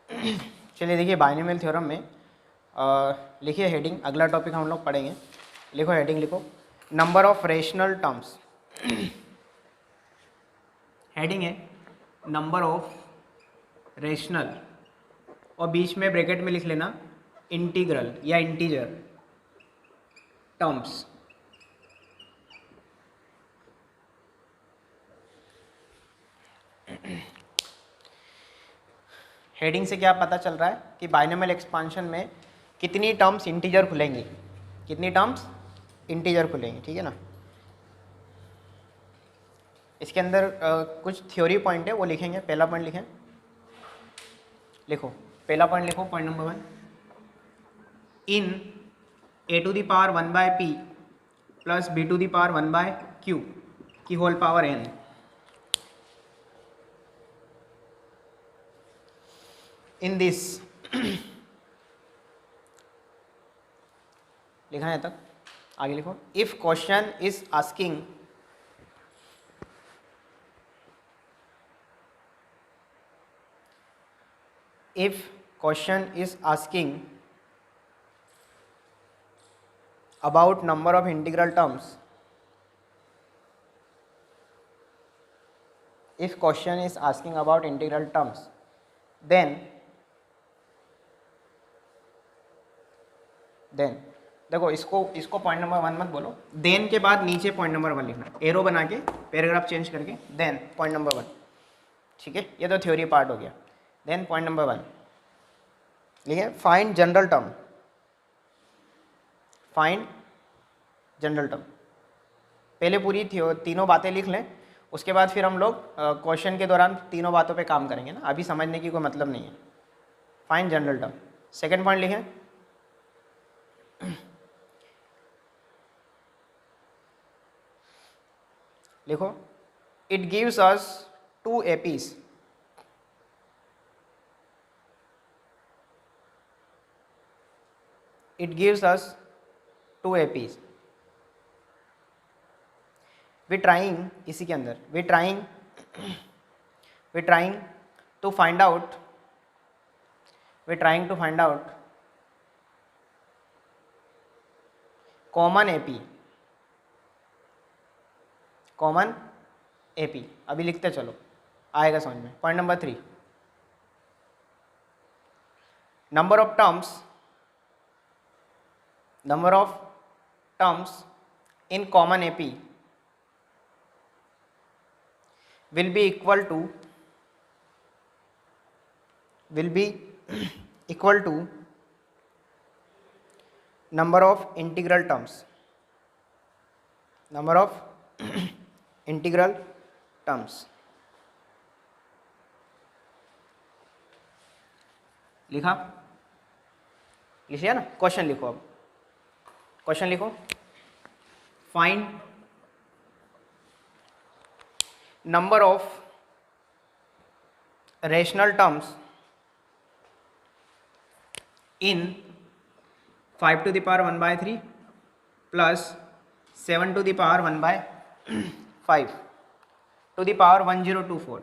चलिए देखिए, binomial theorem में लिखिए हेडिंग, अगला टॉपिक हम लोग पढ़ेंगे। लिखो हेडिंग, लिखो number of rational terms. Heading है नंबर ऑफ रेशनल, और बीच में ब्रैकेट में लिख लेना इंटीग्रल या इंटीजर टर्म्स। हेडिंग से क्या पता चल रहा है कि बाइनोमियल एक्सपांशन में कितनी टर्म्स इंटीजर खुलेंगी, कितनी टर्म्स इंटीजर खुलेंगी, ठीक है ना। इसके अंदर कुछ थ्योरी पॉइंट है वो लिखेंगे। पहला पॉइंट लिखें, लिखो पहला पॉइंट लिखो, point number 1, in a to the power 1 by p plus b to the power 1 by q की whole power n, in this लिखा है तक, आगे लिखो। If question is asking if question is asking about number of integral terms, if question is asking about integral terms, then देखो इसको point number 1 मत बोलो, देन के बाद नीचे पॉइंट नंबर 1 लिखना, एरो बना के पैराग्राफ चेंज करके, देन पॉइंट नंबर 1, ठीक है। ये तो थ्योरी पार्ट हो गया। देन पॉइंट नंबर 1 लिखे, find general term, find general term. पहले पूरी तीनों बातें लिख लें, उसके बाद फिर हम लोग क्वेश्चन के दौरान तीनों बातों पे काम करेंगे ना, अभी समझने की कोई मतलब नहीं है। Find general term. Second point लिखें, लिखो it gives us 2 APs, it gives us 2 APs. we trying, इसी के अंदर we trying to find out common AP। अभी लिखते चलो, आएगा समझ में। Point number 3, number of terms in common AP will be equal to number of integral terms, लिखा, लिखिए ना। क्वेश्चन लिखो, अब क्वेश्चन लिखो, find number of rational terms in 5 to the power 1 by 3 plus 7 to the power 1 by 5 to the power 1024।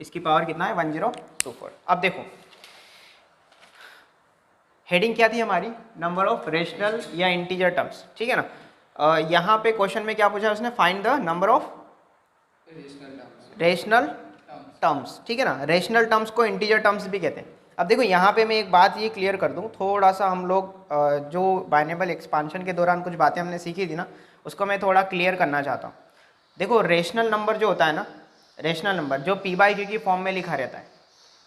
इसकी power कितना है? 1024। अब देखो हेडिंग क्या थी हमारी, नंबर ऑफ रेशनल या इंटीजर टर्म्स, ठीक है ना। यहाँ पे क्वेश्चन में क्या पूछा उसने, find the number of rational terms, ठीक है ना। रेशनल टर्म्स को इंटीजर टर्म्स भी कहते हैं। अब देखो यहाँ पे मैं एक बात ये क्लियर कर दूँ, थोड़ा सा हम लोग जो बाइनोमियल एक्सपांशन के दौरान कुछ बातें हमने सीखी थी ना, उसको मैं थोड़ा क्लियर करना चाहता हूँ। देखो रेशनल नंबर जो होता है ना, रेशनल नंबर जो p/q की फॉर्म में लिखा रहता है,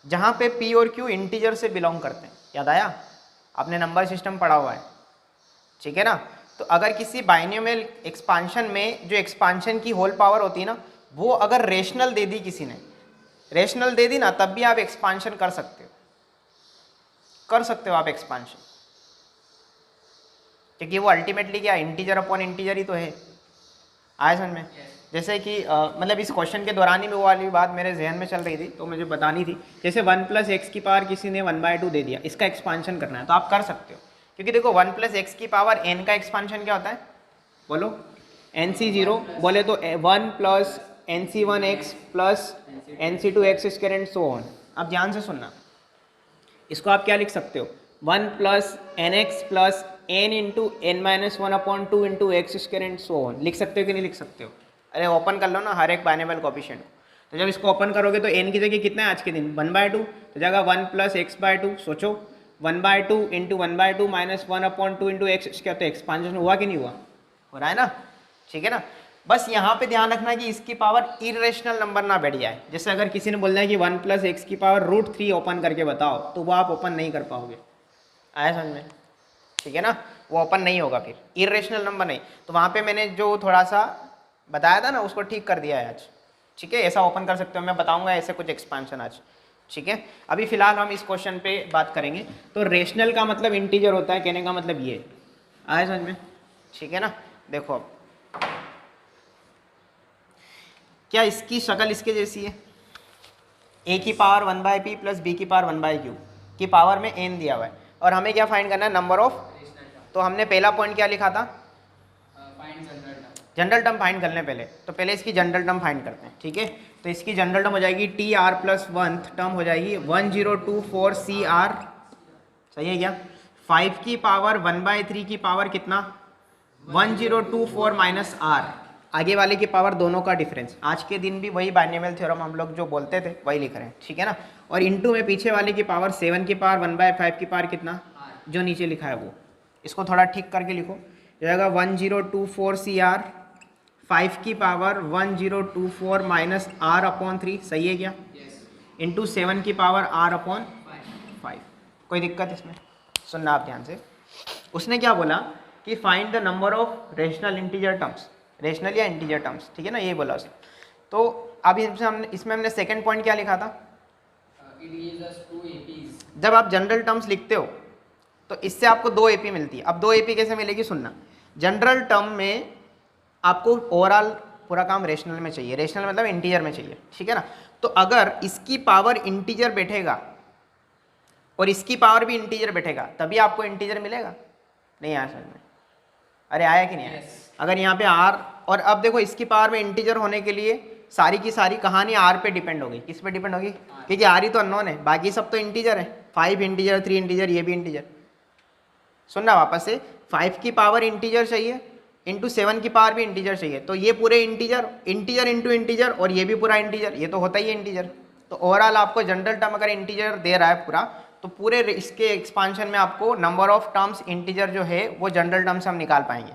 जहाँ पे p और q इंटीजर से बिलोंग करते हैं, याद आया, आपने नंबर सिस्टम पढ़ा हुआ है, ठीक है ना। तो अगर किसी बाइनोमियल एक्सपांशन में जो एक्सपांशन की होल पावर होती है ना, वो अगर रेशनल दे दी, किसी ने रेशनल दे दी ना, तब भी आप एक्सपांशन कर सकते हो आप एक्सपांशन, क्योंकि वो अल्टीमेटली क्या, इंटीजर अपॉन इंटीजर ही तो है। आया समझ में? जैसे कि मतलब इस क्वेश्चन के दौरान ही वो वाली बात मेरे जहन में चल रही थी, तो मुझे बतानी थी। जैसे 1 + x की पावर किसी ने 1/2 दे दिया, इसका एक्सपांशन करना है तो आप कर सकते हो, क्योंकि देखो 1 + x की पावर n का एक्सपांशन क्या होता है, बोलो nc0, बोले तो 1 + nc1x + nc2x² and so on, अब ध्यान से सुनना, इसको आप क्या लिख सकते हो, 1 plus N X plus N into N minus one upon two into X square and so on. लिख सकते हो कि नहीं लिख सकते हो? अरे ओपन कर लो ना हर एक बाइनेबल कोफिशिएंट। तो जब इसको ओपन करोगे तो एन की जगह कितना है आज के दिन 1/2, तो जगह 1 प्लस x/2। सोचो 1/2 into 1/2 minus 1/2 into X square, तो एक्सपांशन हुआ कि नहीं हुआ? हो रहा है ना, ठीक है ना। बस यहाँ पे ध्यान रखना कि इसकी पावर इरेशनल नंबर ना बैठ जाए। जैसे अगर किसी ने बोल दिया कि 1 प्लस एक्स की पावर √3 ओपन करके बताओ, तो वो आप ओपन नहीं कर पाओगे। आया समझ में? ठीक है ना, वो ओपन नहीं होगा, फिर इरेशनल नंबर नहीं। तो वहाँ पे मैंने जो थोड़ा सा बताया था ना, उसको ठीक कर दिया है आज। ठीक है, ऐसा ओपन कर सकते हो, मैं बताऊंगा ऐसे कुछ एक्सपांशन आज। ठीक है, अभी फिलहाल हम इस क्वेश्चन पे बात करेंगे। तो रेशनल का मतलब इंटीजर होता है, कहने का मतलब ये। आया समझ में? ठीक है ना। देखो अब क्या इसकी शक्ल इसके जैसी है? a की पावर 1/p प्लस b की पावर 1/q की पावर में n दिया हुआ है, और हमें क्या फाइंड करना है? Number of. तो हमने पहला पॉइंट क्या लिखा था? जनरल टर्म फाइंड करने पहले, तो पहले इसकी जनरल टर्म फाइंड करते हैं। ठीक है, तो इसकी जनरल टर्म हो जाएगी T R plus 1th term हो जाएगी 1024 CR। सही है क्या? 5 की पावर 1/3 की पावर कितना? 1024 माइनस r, आगे वाले की पावर दोनों का डिफरेंस। आज के दिन भी वही बाइनोमियल थ्योरम हम लोग जो बोलते थे वही लिख रहे हैं। ठीक है ना। और इंटू में पीछे वाले की पावर 7 की पावर 1/5 की पावर कितना, जो नीचे लिखा है वो। इसको थोड़ा ठीक करके लिखो, जाएगा 1024 CR, 5 की पावर 1024 माइनस r/3। सही है क्या? इंटू 7 की पावर r/5। कोई दिक्कत इसमें? सुनना आप ध्यान से। उसने क्या बोला कि find the number of rational integer terms, rational या इंटीजर टर्म्स। ठीक है ना, ये बोला उसने। तो अब इसमें हमने सेकंड पॉइंट क्या लिखा था? जब आप जनरल टर्म्स लिखते हो तो इससे आपको 2 AP मिलती है। अब 2 AP कैसे मिलेगी? सुनना, जनरल टर्म में आपको ओवरऑल पूरा काम रेशनल में चाहिए, रेशनल मतलब इंटीजर में चाहिए। ठीक है ना। तो अगर इसकी पावर इंटीजर बैठेगा और इसकी पावर भी इंटीजर बैठेगा, तभी आपको इंटीजर मिलेगा। नहीं आया समझ में? अरे आया कि नहीं आया? अगर यहाँ पे r, और अब देखो इसकी पावर में इंटीजर होने के लिए सारी की सारी कहानी r पे डिपेंड होगी। किस पे डिपेंड होगी? क्योंकि r ही तो अननोन है, बाकी सब तो इंटीजर है। 5 इंटीजर, 3 इंटीजर, ये भी इंटीजर। सुनना वापस से, 5 की पावर इंटीजर चाहिए, इंटू 7 की पावर भी इंटीजर चाहिए, तो ये पूरे इंटीजर, इंटीजर इंटू इंटीजर, और ये भी पूरा इंटीजर, ये तो होता ही है इंटीजर। तो ओवरऑल आपको जनरल टर्म अगर इंटीजर दे रहा है पूरा, तो पूरे इसके एक्सपांशन में आपको नंबर ऑफ टर्म्स इंटीजर जो है वो जनरल टर्म से हम निकाल पाएंगे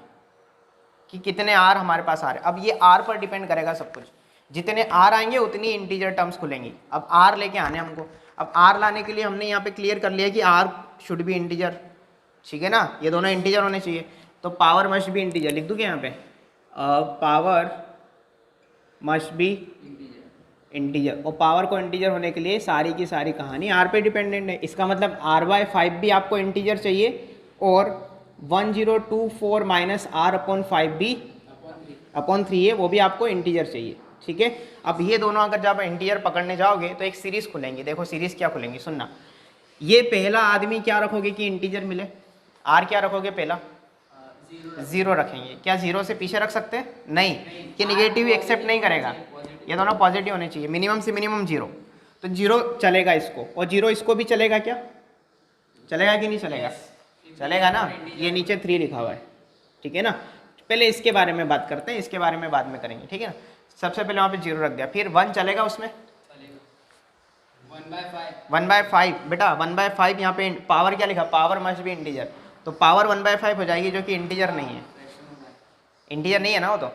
कि कितने आर हमारे पास आ रहे हैं। अब ये आर पर डिपेंड करेगा सब कुछ, जितने आर आएंगे उतनी इंटीजर टर्म्स खुलेंगी। अब आर लेके आने हमको, अब आर लाने के लिए हमने यहाँ पे क्लियर कर लिया कि आर शुड बी इंटीजर। ठीक है ना, ये दोनों इंटीजर होने चाहिए, तो पावर मस्ट बी इंटीजर। लिख दूँ क्या यहाँ पे? पावर मस्ट बी इंटीजर, और पावर को इंटीजर होने के लिए सारी की सारी कहानी आर पे डिपेंडेंट है। इसका मतलब r/5 भी आपको इंटीजर चाहिए, और 1024 माइनस r/5 भी अपॉन 3 है, वो भी आपको इंटीजर चाहिए। ठीक है, अब ये दोनों अगर जब इंटीजर पकड़ने जाओगे तो एक सीरीज खुलेंगी। देखो सीरीज क्या खुलेंगी, सुनना। ये पहला आदमी क्या रखोगे कि इंटीजर मिले? आर क्या रखोगे पहला? 0 रखेंगे। क्या 0 से पीछे रख सकते हैं? नहीं, कि निगेटिव एक्सेप्ट नहीं करेगा, ये दोनों पॉजिटिव होने चाहिए। मिनिमम से मिनिमम 0, तो 0 चलेगा इसको, और 0 इसको भी चलेगा। क्या चलेगा कि नहीं चलेगा? चलेगा ना, ये नीचे 3 लिखा हुआ है। ठीक है ना, पहले इसके बारे में बात करते हैं, इसके बारे में बाद में करेंगे। ठीक है ना, सबसे पहले वहाँ पे 0 रख दिया, फिर 1 चलेगा उसमें? 1/5 बेटा, 1/5 यहाँ पे पावर क्या लिखा? पावर मस्ट भी इंटीजर, तो पावर 1/5 हो जाएगी, जो कि इंटीजर नहीं है। इंटीजर नहीं है ना वो तो।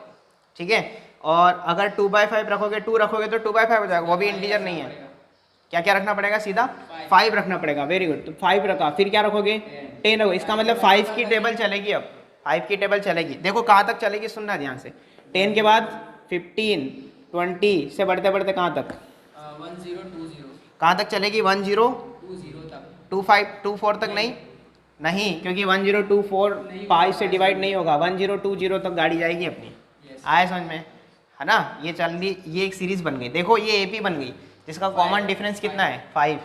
ठीक है, और अगर 2/5 रखोगे, 2 रखोगे तो 2/5 हो जाएगा, वो भी इंटीजर नहीं है। क्या क्या रखना पड़ेगा? सीधा 5 रखना पड़ेगा। वेरी गुड, तो 5 रखा, फिर क्या रखोगे? 10 रखोगे। इसका मतलब 5 की टेबल चलेगी। अब 5 की टेबल चलेगी, देखो कहाँ तक चलेगी, सुनना ध्यान से। 10 के बाद 15, 20 से बढ़ते बढ़ते कहाँ तक? 1020। कहाँ तक चलेगी? 1020 तक। 24 तक नहीं, क्योंकि 1024 5 से डिवाइड नहीं होगा, 1020 तक गाड़ी जाएगी अपनी। आया समझ में? है ना, ये चल रही, ये एक सीरीज बन गई। देखो ये एपी बन गई, जिसका कॉमन डिफरेंस कितना है? 5।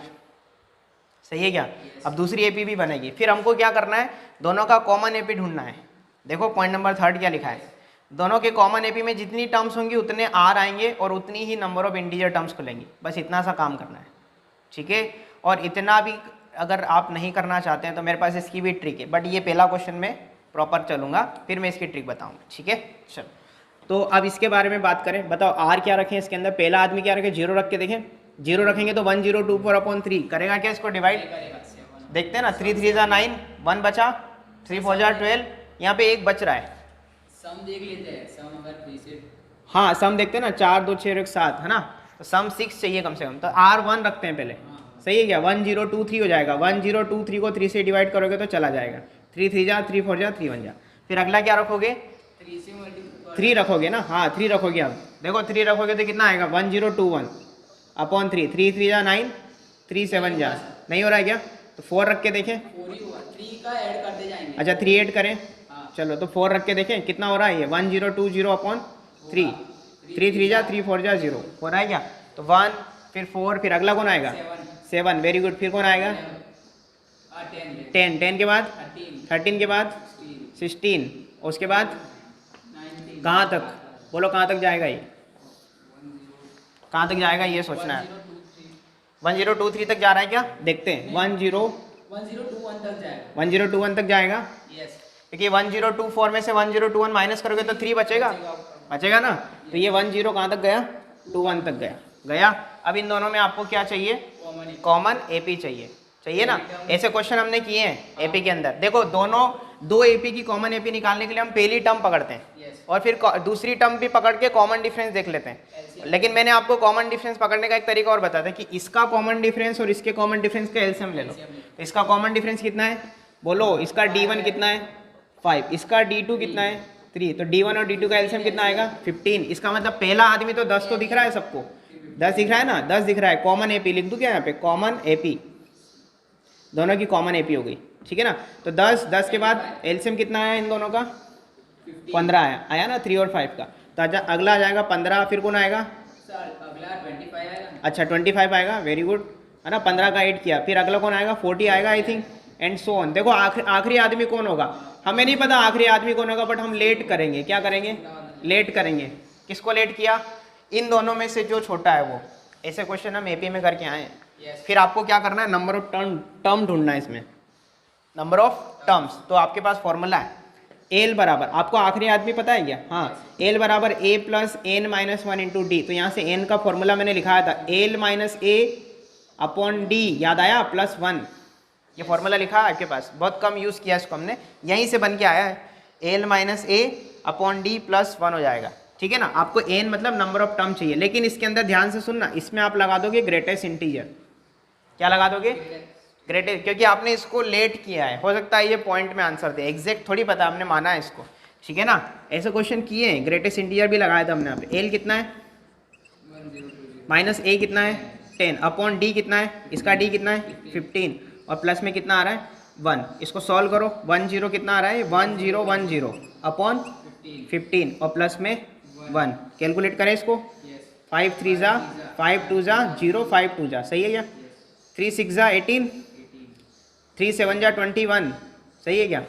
सही है क्या? अब दूसरी एपी भी बनेगी। फिर हमको क्या करना है? दोनों का कॉमन एपी ढूंढना है। देखो पॉइंट नंबर 3 क्या लिखा है? दोनों के कॉमन एपी में जितनी टर्म्स होंगी उतने आर आएंगे, और उतनी ही नंबर ऑफ इंटीजर टर्म्स खुलेंगी। बस इतना सा काम करना है। ठीक है। और इतना भी अगर आप नहीं करना चाहते हैं तो मेरे पास इसकी भी ट्रिक है, बट ये पहला क्वेश्चन में प्रॉपर चलूँगा, फिर मैं इसकी ट्रिक बताऊँगा, ठीक है। चलो तो अब इसके बारे में बात करें, बताओ आर क्या रखें इसके अंदर, पहला आदमी क्या रखें, 0 रख के देखें, 0 रखेंगे तो 1024/3 करेगा क्या, इसको डिवाइड देखते हैं ना, 3 3 जा 9, 1 बचा, 3 4 जा 12, यहाँ पे 1 बच रहा है, सम देख लेते हैं, सम अगर 3 से, हाँ सम देखते हैं ना, 4 2 6 1 7 है ना, तो सम 6 चाहिए कम से कम, तो R1 रखते हैं पहले, सही है क्या, 1023 हो जाएगा, 1023 को 3 से डिवाइड करोगे तो चला जाएगा, 3 3 जा 3 4 जा 3 1 जा, फिर अगला क्या रखोगे, 3 से मल्टीप्लाई 3 रखोगे ना, हाँ 3 रखोगे, अब देखो 3 रखोगे तो कितना आएगा, 1021/3, 3 3 जा 9, 3 7 जा, नहीं हो रहा है क्या, तो 4 रख के देखें, 4 ही होगा, 3 का ऐड करते जाएंगे। अच्छा 3 ऐड करें, हाँ। चलो तो 4 रख के देखें कितना हो रहा है, ये 1020/3, 3 3 जा 3 4 जा 0 हो रहा है क्या, तो 1 फिर 4 फिर अगला कौन आएगा, 7, वेरी गुड, फिर कौन आएगा, 10 के बाद 13 के बाद 16, उसके बाद कहाँ तक, बोलो कहाँ तक जाएगा ये, कहाँ तक जाएगा ये सोचना है, 1023 तक जा रहा है क्या, देखते हैं, 1021 तक जाएगा, 1021 तक जाएगा, यस, क्योंकि 1024 में से 1021 माइनस करोगे तो 3 बचेगा, बचेगा ना, तो ये 10 कहाँ तक गया, 21 तक गया, गया। अब इन दोनों में आपको क्या चाहिए, कॉमन एपी चाहिए, चाहिए ना, ऐसे क्वेश्चन हमने किए हैं एपी के अंदर, देखो दोनों दो एपी की कॉमन एपी निकालने के लिए हम पहली टर्म पकड़ते हैं और फिर दूसरी टर्म भी पकड़ के कॉमन डिफरेंस देख लेते हैं, लेकिन मैंने आपको कॉमन डिफरेंस पकड़ने का एक तरीका और बताया था कि इसका कॉमन डिफरेंस और इसके कॉमन डिफरेंस का एलसीएम ले लो, तो इसका कॉमन डिफरेंस कितना है, बोलो, इसका D1 कितना है 5, इसका D2 कितना है 3, तो D1 और D2 का एलसीएम कितना आएगा 15, इसका मतलब पहला आदमी तो 10 तो दिख रहा है सबको, 10 दिख रहा है ना, 10 दिख रहा है, कॉमन एपी लिख दूं क्या यहाँ पे, कॉमन एपी, दोनों की कॉमन एपी हो गई, ठीक है ना, तो 10 के बाद एलसीएम कितना आया इन दोनों का 15 आया ना, 3 और 5 का, तो अगला आ जाएगा 15, फिर कौन आएगा, अगला 25 आएगा, अच्छा 25 आएगा, वेरी गुड, है ना, 15 का 8 किया, फिर अगला कौन आएगा 40 आएगा I think, and so on. देखो आखिरी आदमी कौन होगा, हमें नहीं पता आखिरी आदमी कौन होगा, बट हम लेट करेंगे, क्या करेंगे, लेट करेंगे, किसको लेट किया, इन दोनों में से जो छोटा है वो, ऐसे क्वेश्चन हम एपी में करके आए हैं। फिर आपको क्या करना है, नंबर ऑफ टर्म ढूंढना है इसमें, नंबर ऑफ टर्म्स, तो आपके पास फॉर्मूला है एल बराबर, आपको आखिरी आदमी पता है क्या, हाँ, एल बराबर a plus n minus 1 into d, तो यहाँ से एन का फॉर्मूला मैंने लिखाया था, l minus a upon d, याद आया, प्लस 1, ये फॉर्मूला लिखा है आपके पास, बहुत कम यूज़ किया इसको हमने, यहीं से बन के आया है, L minus a upon D plus 1 हो जाएगा, ठीक है ना। आपको एन मतलब नंबर ऑफ टर्म चाहिए, लेकिन इसके अंदर ध्यान से सुनना, इसमें आप लगा दोगे ग्रेटेस्ट इंटीजर, क्या लगा दोगे, ग्रेटेस्ट, क्योंकि आपने इसको लेट किया है, हो सकता है ये पॉइंट में आंसर दे, एग्जैक्ट थोड़ी पता, हमने माना है इसको, ठीक है ना, ऐसे क्वेश्चन किए हैं, ग्रेटेस्ट इंटीजर भी लगाया था हमने यहाँ पे, एल कितना है, माइनस ए कितना है 10, अपॉन डी कितना है, इसका डी कितना है 15, और प्लस में कितना आ रहा है 1, इसको सॉल्व करो, 1 0 कितना आ रहा है 1 0 1 0 अपॉन 15 और प्लस में 1, कैलकुलेट करें इसको, 5 3 जा 5 2 जा 0 5 2 जा, सही है क्या, 3 6 जा 18, 3 7 जा 21, सही है क्या,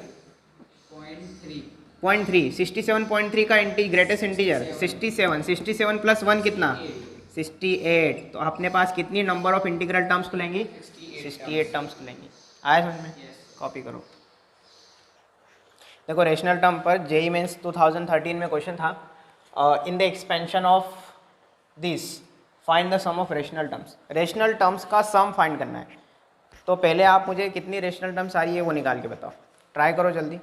0.3 67.3 का ग्रेटेस्ट इंटीजर 67 प्लस 1 कितना 68, तो अपने पास कितनी नंबर ऑफ इंटीग्रल टर्म्स खुलेंगी 68 टर्म्स खुलेंगी, आया समझ में, कॉपी करो। देखो रेशनल टर्म पर जेई मेंस 2013 में क्वेश्चन था, in the expansion of this find the sum of rational terms, rational terms का सम फाइंड करना है, तो पहले आप मुझे कितनी रेशनल टर्म्स आ रही है वो निकाल के बताओ, ट्राई करो जल्दी।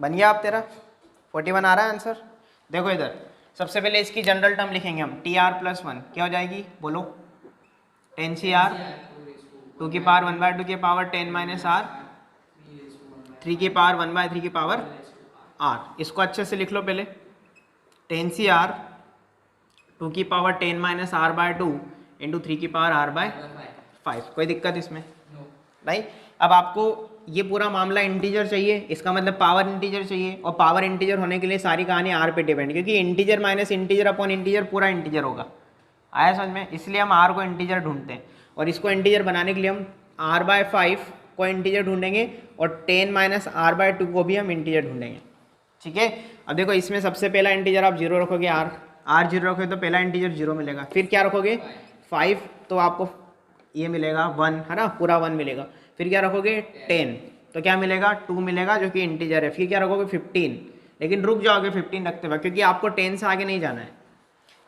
बन गया आप तेरा 41 आ रहा है आंसर, देखो इधर सबसे पहले इसकी जनरल टर्म लिखेंगे हम, टी आर प्लस 1 क्या हो जाएगी बोलो, 10 सी आर 2 की पावर 1/2 की पावर 10 माइनस आर, 3 की पावर 1/3 की पावर आर। इसको अच्छे से लिख लो पहले, 10 सी आर 2 की power 10 minus R by 2 into 3 की पावर आर बाय 5। कोई दिक्कत इसमें नहीं। अब आपको ये पूरा मामला इंटीजर चाहिए, इसका मतलब पावर इंटीजर चाहिए, और पावर इंटीजर होने के लिए सारी कहानी आर पे डिपेंड, क्योंकि integer minus integer upon integer पूरा इंटीजर होगा। आया समझ में? इसलिए हम आर को इंटीजर ढूंढते हैं, और इसको इंटीजर बनाने के लिए हम आर बाय 5 को इंटीजर ढूंढेंगे और 10 माइनस आर बाय 2 को भी हम इंटीजर ढूंढेंगे। ठीक है, अब देखो इसमें सबसे पहला इंटीजर आप 0 रखोगे, आर 0 रखोगे तो पहला इंटीजर 0 मिलेगा। फिर क्या रखोगे 5, तो आपको ये मिलेगा 1, है ना, पूरा 1 मिलेगा। फिर क्या रखोगे 10, तो क्या मिलेगा 2 मिलेगा जो कि इंटीजर है। फिर क्या रखोगे 15, लेकिन रुक जाओगे 15 रखते हुए, क्योंकि आपको 10 से आगे नहीं जाना है,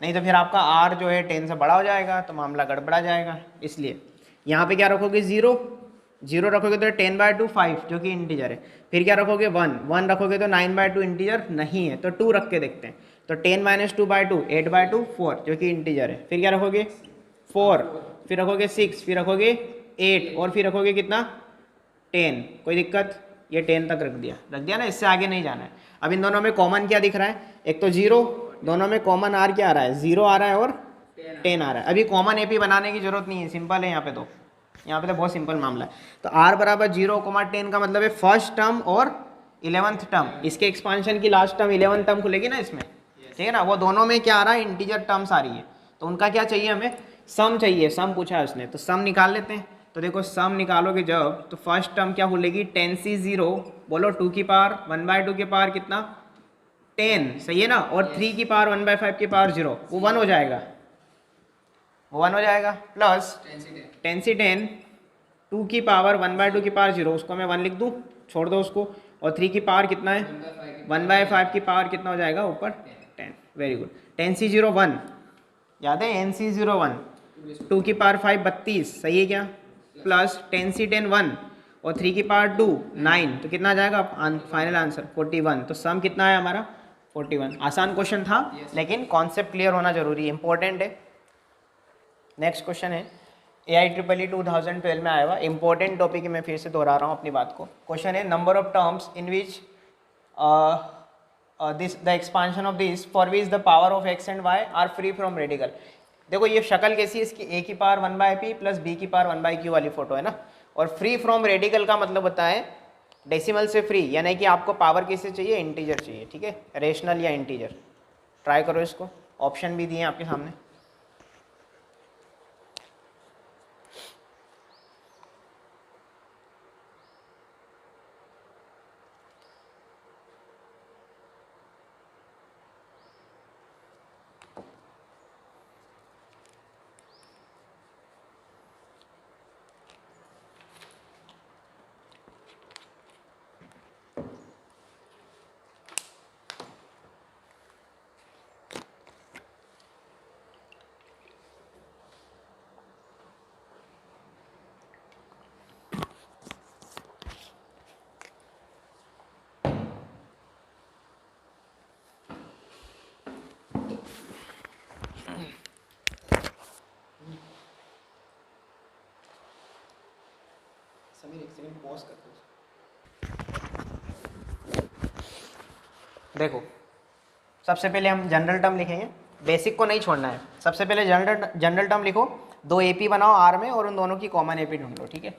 नहीं तो फिर आपका आर जो है 10 से बड़ा हो जाएगा तो मामला गड़बड़ा जाएगा। इसलिए यहाँ पे क्या रखोगे 0 रखोगे तो 10/2 5 जो कि इंटीजर है। फिर क्या रखोगे 1 रखोगे तो 9/2 इंटीजर नहीं है, तो 2 रख के देखते हैं। तो 10 माइनस 2/2 8/2 4 जो कि इंटीजर है। फिर क्या रखोगे 4, फिर रखोगे 6, फिर रखोगे 8, और फिर रखोगे कितना 10। कोई दिक्कत? ये 10 तक रख दिया ना, इससे आगे नहीं जाना है। अब इन दोनों में कॉमन क्या दिख रहा है? एक तो 0, दोनों में कॉमन आर क्या आ रहा है 0 आ रहा है और 10 आ रहा है। अभी कॉमन एपी बनाने की जरूरत नहीं है, सिंपल है यहाँ पे तो बहुत सिंपल मामला है। तो r बराबर 0,10 का मतलब है फर्स्ट टर्म और 11th टर्म। इसके एक्सपांशन की लास्ट टर्म 11th टर्म खुलेगी ना इसमें, ठीक है ना। वो दोनों में क्या आ रहा है इंटीजर टर्म्स आ रही है, तो उनका क्या चाहिए हमें सम चाहिए। सम पूछा है उसने, तो सम निकाल लेते हैं। तो देखो सम निकालोगे जब, तो फर्स्ट टर्म क्या खुलेगी 10c0, बोलो 2 की पावर 1/2 के पावर कितना 10, सही है ना, और 3 की पावर 1/5 की पावर 0, वो 1 हो जाएगा, प्लस 10c10 2 की पावर 1/2 की पावर 0, उसको मैं 1 लिख दूँ, छोड़ दो उसको, और 3 की पावर कितना है 1/5 की पावर कितना हो जाएगा ऊपर 10। Very good. 10c0 1 याद है, nc0 1, 2 की पावर 5 32, सही है क्या, प्लस 10c10 1 और 3 की पावर 2 9, तो कितना आ जाएगा फाइनल आंसर 41। तो सम कितना है हमारा 41। आसान क्वेश्चन था, लेकिन कॉन्सेप्ट क्लियर होना जरूरी है, इंपॉर्टेंट है। नेक्स्ट क्वेश्चन है AIEEE 2012 में आया हुआ इंपॉर्टेंट टॉपिक है, मैं फिर से दोहरा रहा हूँ अपनी बात को। क्वेश्चन है number of terms in which this the expansion of this for which the power of x and y are free from radical. देखो ये शक्ल कैसी है इसकी, a की पावर 1/p प्लस b की पावर 1/q वाली फोटो है ना, और फ्री फ्रॉम रेडिकल का मतलब होता है डेसिमल से फ्री, यानी कि आपको पावर किससे चाहिए इंटीजर चाहिए, ठीक है, रेशनल या इंटीजर। ट्राई करो इसको, ऑप्शन भी दिए हैं आपके सामने। समीर एक सेकंड पॉज कर दो। देखो सबसे पहले हम जनरल टर्म लिखेंगे, बेसिक को नहीं छोड़ना है। सबसे पहले जनरल टर्म लिखो, 2 AP बनाओ R में और उन दोनों की कॉमन AP ढूंढ लो, ठीक है।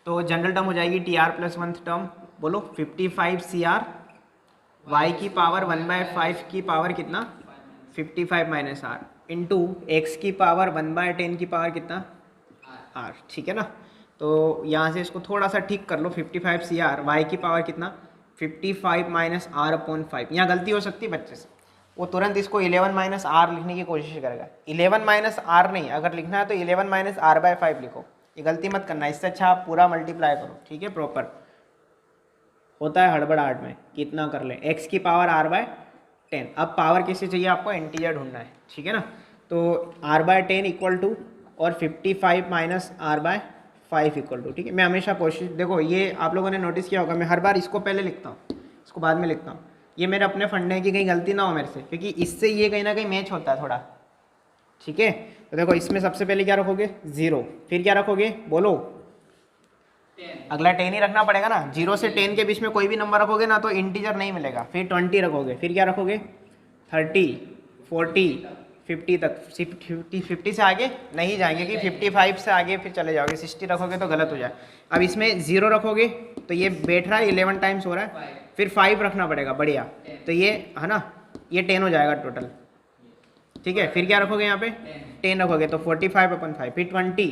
तो जनरल टर्म हो जाएगी TR प्लस 1th टर्म, बोलो 55CR y की पावर 1/5 की पावर कितना 55 माइनस R इंटू एक्स की पावर 1/10 की पावर कितना R, ठीक है ना। तो यहाँ से इसको थोड़ा सा ठीक कर लो, 55CR y की पावर कितना 55 माइनस R अपॉन 5। यहाँ गलती हो सकती है बच्चे से, वो तुरंत इसको 11 माइनस R लिखने की कोशिश करेगा। 11 माइनस R नहीं, अगर लिखना है तो 11 माइनस R/5 लिखो, ये गलती मत करना। इससे अच्छा आप पूरा मल्टीप्लाई करो, ठीक है, प्रॉपर होता है हड़बड़ाहट में, कितना कर ले x की पावर R/10। अब पावर किससे चाहिए आपको इंटीजर ढूंढना है, ठीक है ना। तो R/10 इक्वल टू और 55 माइनस R/5 इक्वल टू, ठीक है। मैं हमेशा कोशिश, देखो ये आप लोगों ने नोटिस किया होगा, मैं हर बार इसको पहले लिखता हूँ इसको बाद में लिखता हूँ। ये मेरे अपने फंडे की कहीं गलती ना हो मेरे से, क्योंकि इससे ये कहीं ना कहीं मैच होता है थोड़ा, ठीक है। तो देखो इसमें सबसे पहले क्या रखोगे 0, फिर क्या रखोगे बोलो 10 अगला 10 ही रखना पड़ेगा ना। 0 से 10 के बीच में कोई भी नंबर रखोगे ना तो इंटीजर नहीं मिलेगा। फिर 20 रखोगे, फिर क्या रखोगे 30, 40, 50 तक। 50 से आगे नहीं जाएंगे कि 55 से आगे फिर चले जाओगे। 60 रखोगे तो गलत हो जाए। अब इसमें 0 रखोगे तो ये बैठ रहा है 11 टाइम्स हो रहा है, फिर 5 रखना पड़ेगा, बढ़िया। तो ये है ना, ये 10 हो जाएगा टोटल, ठीक है। फिर क्या रखोगे यहाँ पे 10 रखोगे तो 45/5, फिर 20,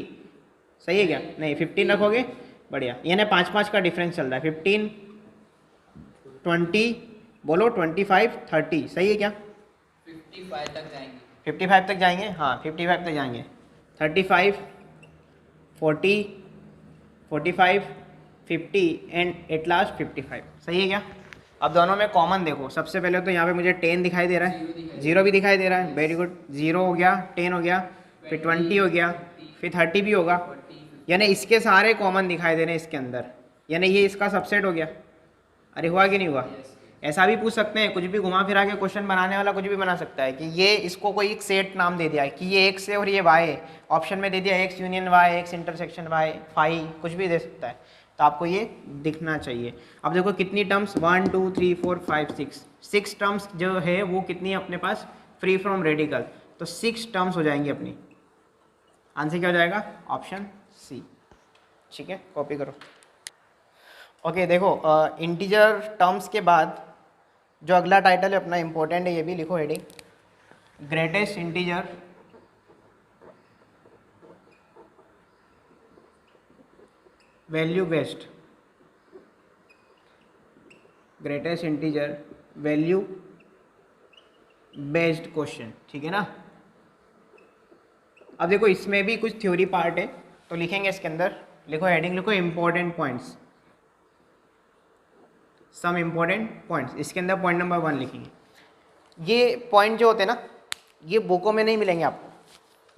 सही है क्या, नहीं 15 रखोगे, बढ़िया। यानी 5-5 का डिफरेंस चल रहा है, 15, 20, बोलो 25, 30, सही है क्या, 55 तक जाएंगे। 55 तक जाएंगे, हाँ 55 तक जाएंगे। 35, 40, 45, 50 एंड एट लास्ट 55, सही है क्या। अब दोनों में कॉमन देखो, सबसे पहले तो यहाँ पे मुझे 10 दिखाई दे रहा है, 0 भी दिखाई दे रहा है, वेरी गुड। 0 हो गया, 10 हो गया, फिर 20 हो गया, फिर 30 भी होगा, यानी इसके सारे कॉमन दिखाई दे रहे हैं इसके अंदर, यानी ये इसका सबसेट हो गया। अरे हुआ कि नहीं हुआ। ऐसा भी पूछ सकते हैं, कुछ भी घुमा फिरा के क्वेश्चन बनाने वाला कुछ भी बना सकता है कि ये इसको कोई एक सेट नाम दे दिया है कि ये एक्स है और ये वाई है, ऑप्शन में दे दिया X union Y, X intersection Y, phi, कुछ भी दे सकता है। तो आपको ये दिखना चाहिए। अब देखो कितनी टर्म्स, 1 2 3 4 5 6 टर्म्स जो है वो कितनी है अपने पास, फ्री फ्रॉम रेडिकल, तो 6 टर्म्स हो जाएंगी अपनी। आंसर क्या हो जाएगा, ऑप्शन सी, ठीक है। कॉपी करो। ओके देखो, इंटीजर टर्म्स के बाद जो अगला टाइटल है अपना इम्पोर्टेंट है, ये भी लिखो heading, greatest integer value based, greatest integer value based question, ठीक है ना। अब देखो इसमें भी कुछ थ्योरी पार्ट है तो लिखेंगे इसके अंदर, लिखो हेडिंग, लिखो important points, some important points. इसके अंदर पॉइंट नंबर 1 लिखेंगे। ये पॉइंट जो होते हैं ना, ये बुकों में नहीं मिलेंगे आपको,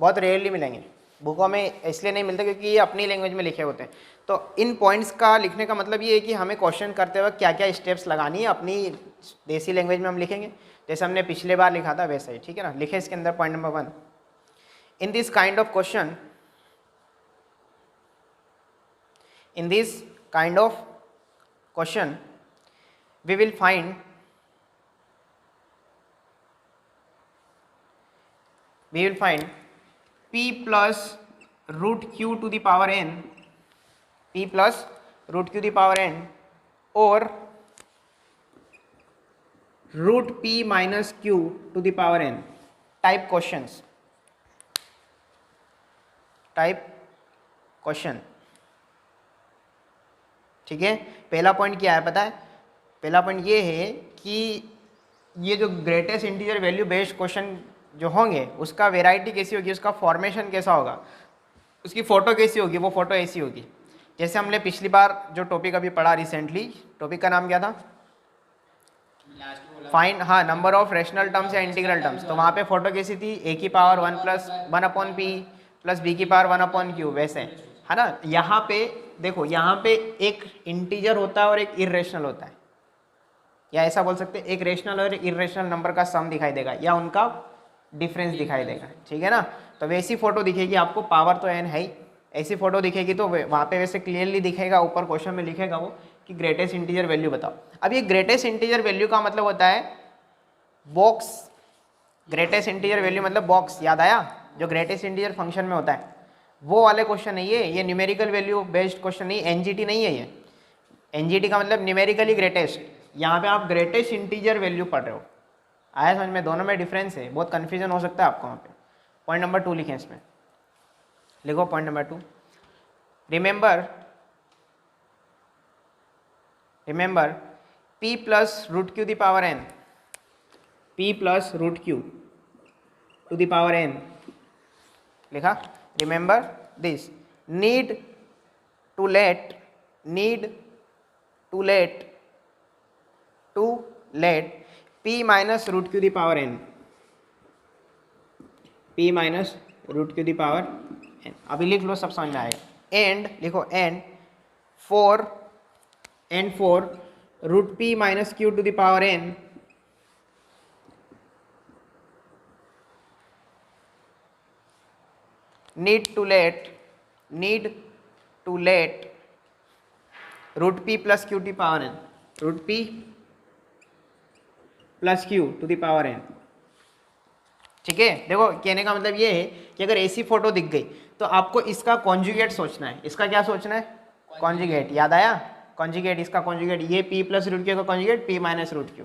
बहुत रेयरली मिलेंगे। बुकों में इसलिए नहीं मिलते क्योंकि ये अपनी लैंग्वेज में लिखे होते हैं। तो इन पॉइंट्स का लिखने का मतलब ये है कि हमें क्वेश्चन करते वक्त क्या क्या स्टेप्स लगानी है, अपनी देसी लैंग्वेज में हम लिखेंगे, जैसे हमने पिछले बार लिखा था वैसा ही, ठीक है ना। लिखे इसके अंदर point number 1, in this kind of question, in this kind of question we will find p plus root q to the power n, p plus root q to the power n or root p minus q to the power n type questions, type question, ठीक है। पहला point क्या है पता है, पहला point ये है कि ये जो greatest integer value based question जो होंगे उसका वेराइटी कैसी होगी, उसका फॉर्मेशन कैसा होगा, उसकी फ़ोटो कैसी होगी, वो फ़ोटो ऐसी होगी। जैसे हमने पिछली बार जो टॉपिक अभी पढ़ा रिसेंटली, टॉपिक का नाम क्या था, फाइंड, हाँ, नंबर ऑफ रेशनल टर्म्स या इंटीग्रल टर्म्स। तो वहाँ पे फोटो कैसी थी, ए की power 1 plus 1/p plus B की पावर 1/q, वैसे है ना। यहाँ पे देखो, यहाँ पे एक इंटीजर होता है और एक इरेशनल होता है, या ऐसा बोल सकते हैं एक रेशनल और इरेशनल नंबर का सम दिखाई देगा या उनका डिफरेंस दिखाई देगा, ठीक है ना। तो वैसी फोटो दिखेगी आपको, पावर तो n है ही, ऐसी फोटो दिखेगी तो वहाँ पे वैसे क्लियरली दिखेगा, ऊपर क्वेश्चन में लिखेगा वो कि ग्रेटेस्ट इंटीजर वैल्यू बताओ। अब ये ग्रेटेस्ट इंटीजर वैल्यू का मतलब होता है बॉक्स, ग्रेटेस्ट इंटीजर वैल्यू मतलब बॉक्स, याद आया, जो ग्रेटेस्ट इंटीजर फंक्शन में होता है वो वाले क्वेश्चन नहीं है ये, न्यूमेरिकल वैल्यू बेस्ड क्वेश्चन नहीं, एनजीटी नहीं है ये। एनजीटी का मतलब न्यूमेरिकली ग्रेटेस्ट, यहाँ पे आप ग्रेटेस्ट इंटीजर वैल्यू पढ़ रहे हो। आया समझ में, दोनों में डिफरेंस है, बहुत कन्फ्यूजन हो सकता है आपको वहाँ पे। पॉइंट नंबर 2 लिखें इसमें, लिखो point number 2, remember p plus root Q the power n, p plus root Q to the power n, लिखा। Remember this, need to let p minus root Q the power n, p minus root Q the power n। अभी लिख लो, सब समझ में आएगा। And लिखो, and for root p minus Q to the power n need to let root P plus Q to the power N, root P plus Q to the power N. ठीक है, देखो कहने का मतलब ये है कि अगर ऐसी फोटो दिख गई तो आपको इसका कॉन्जुगेट सोचना है। इसका क्या सोचना है? कॉन्जुगेट। याद आया? कॉन्जुगेट, इसका कॉन्जुगेट ये p प्लस रूट क्यू का conjugate p minus root Q.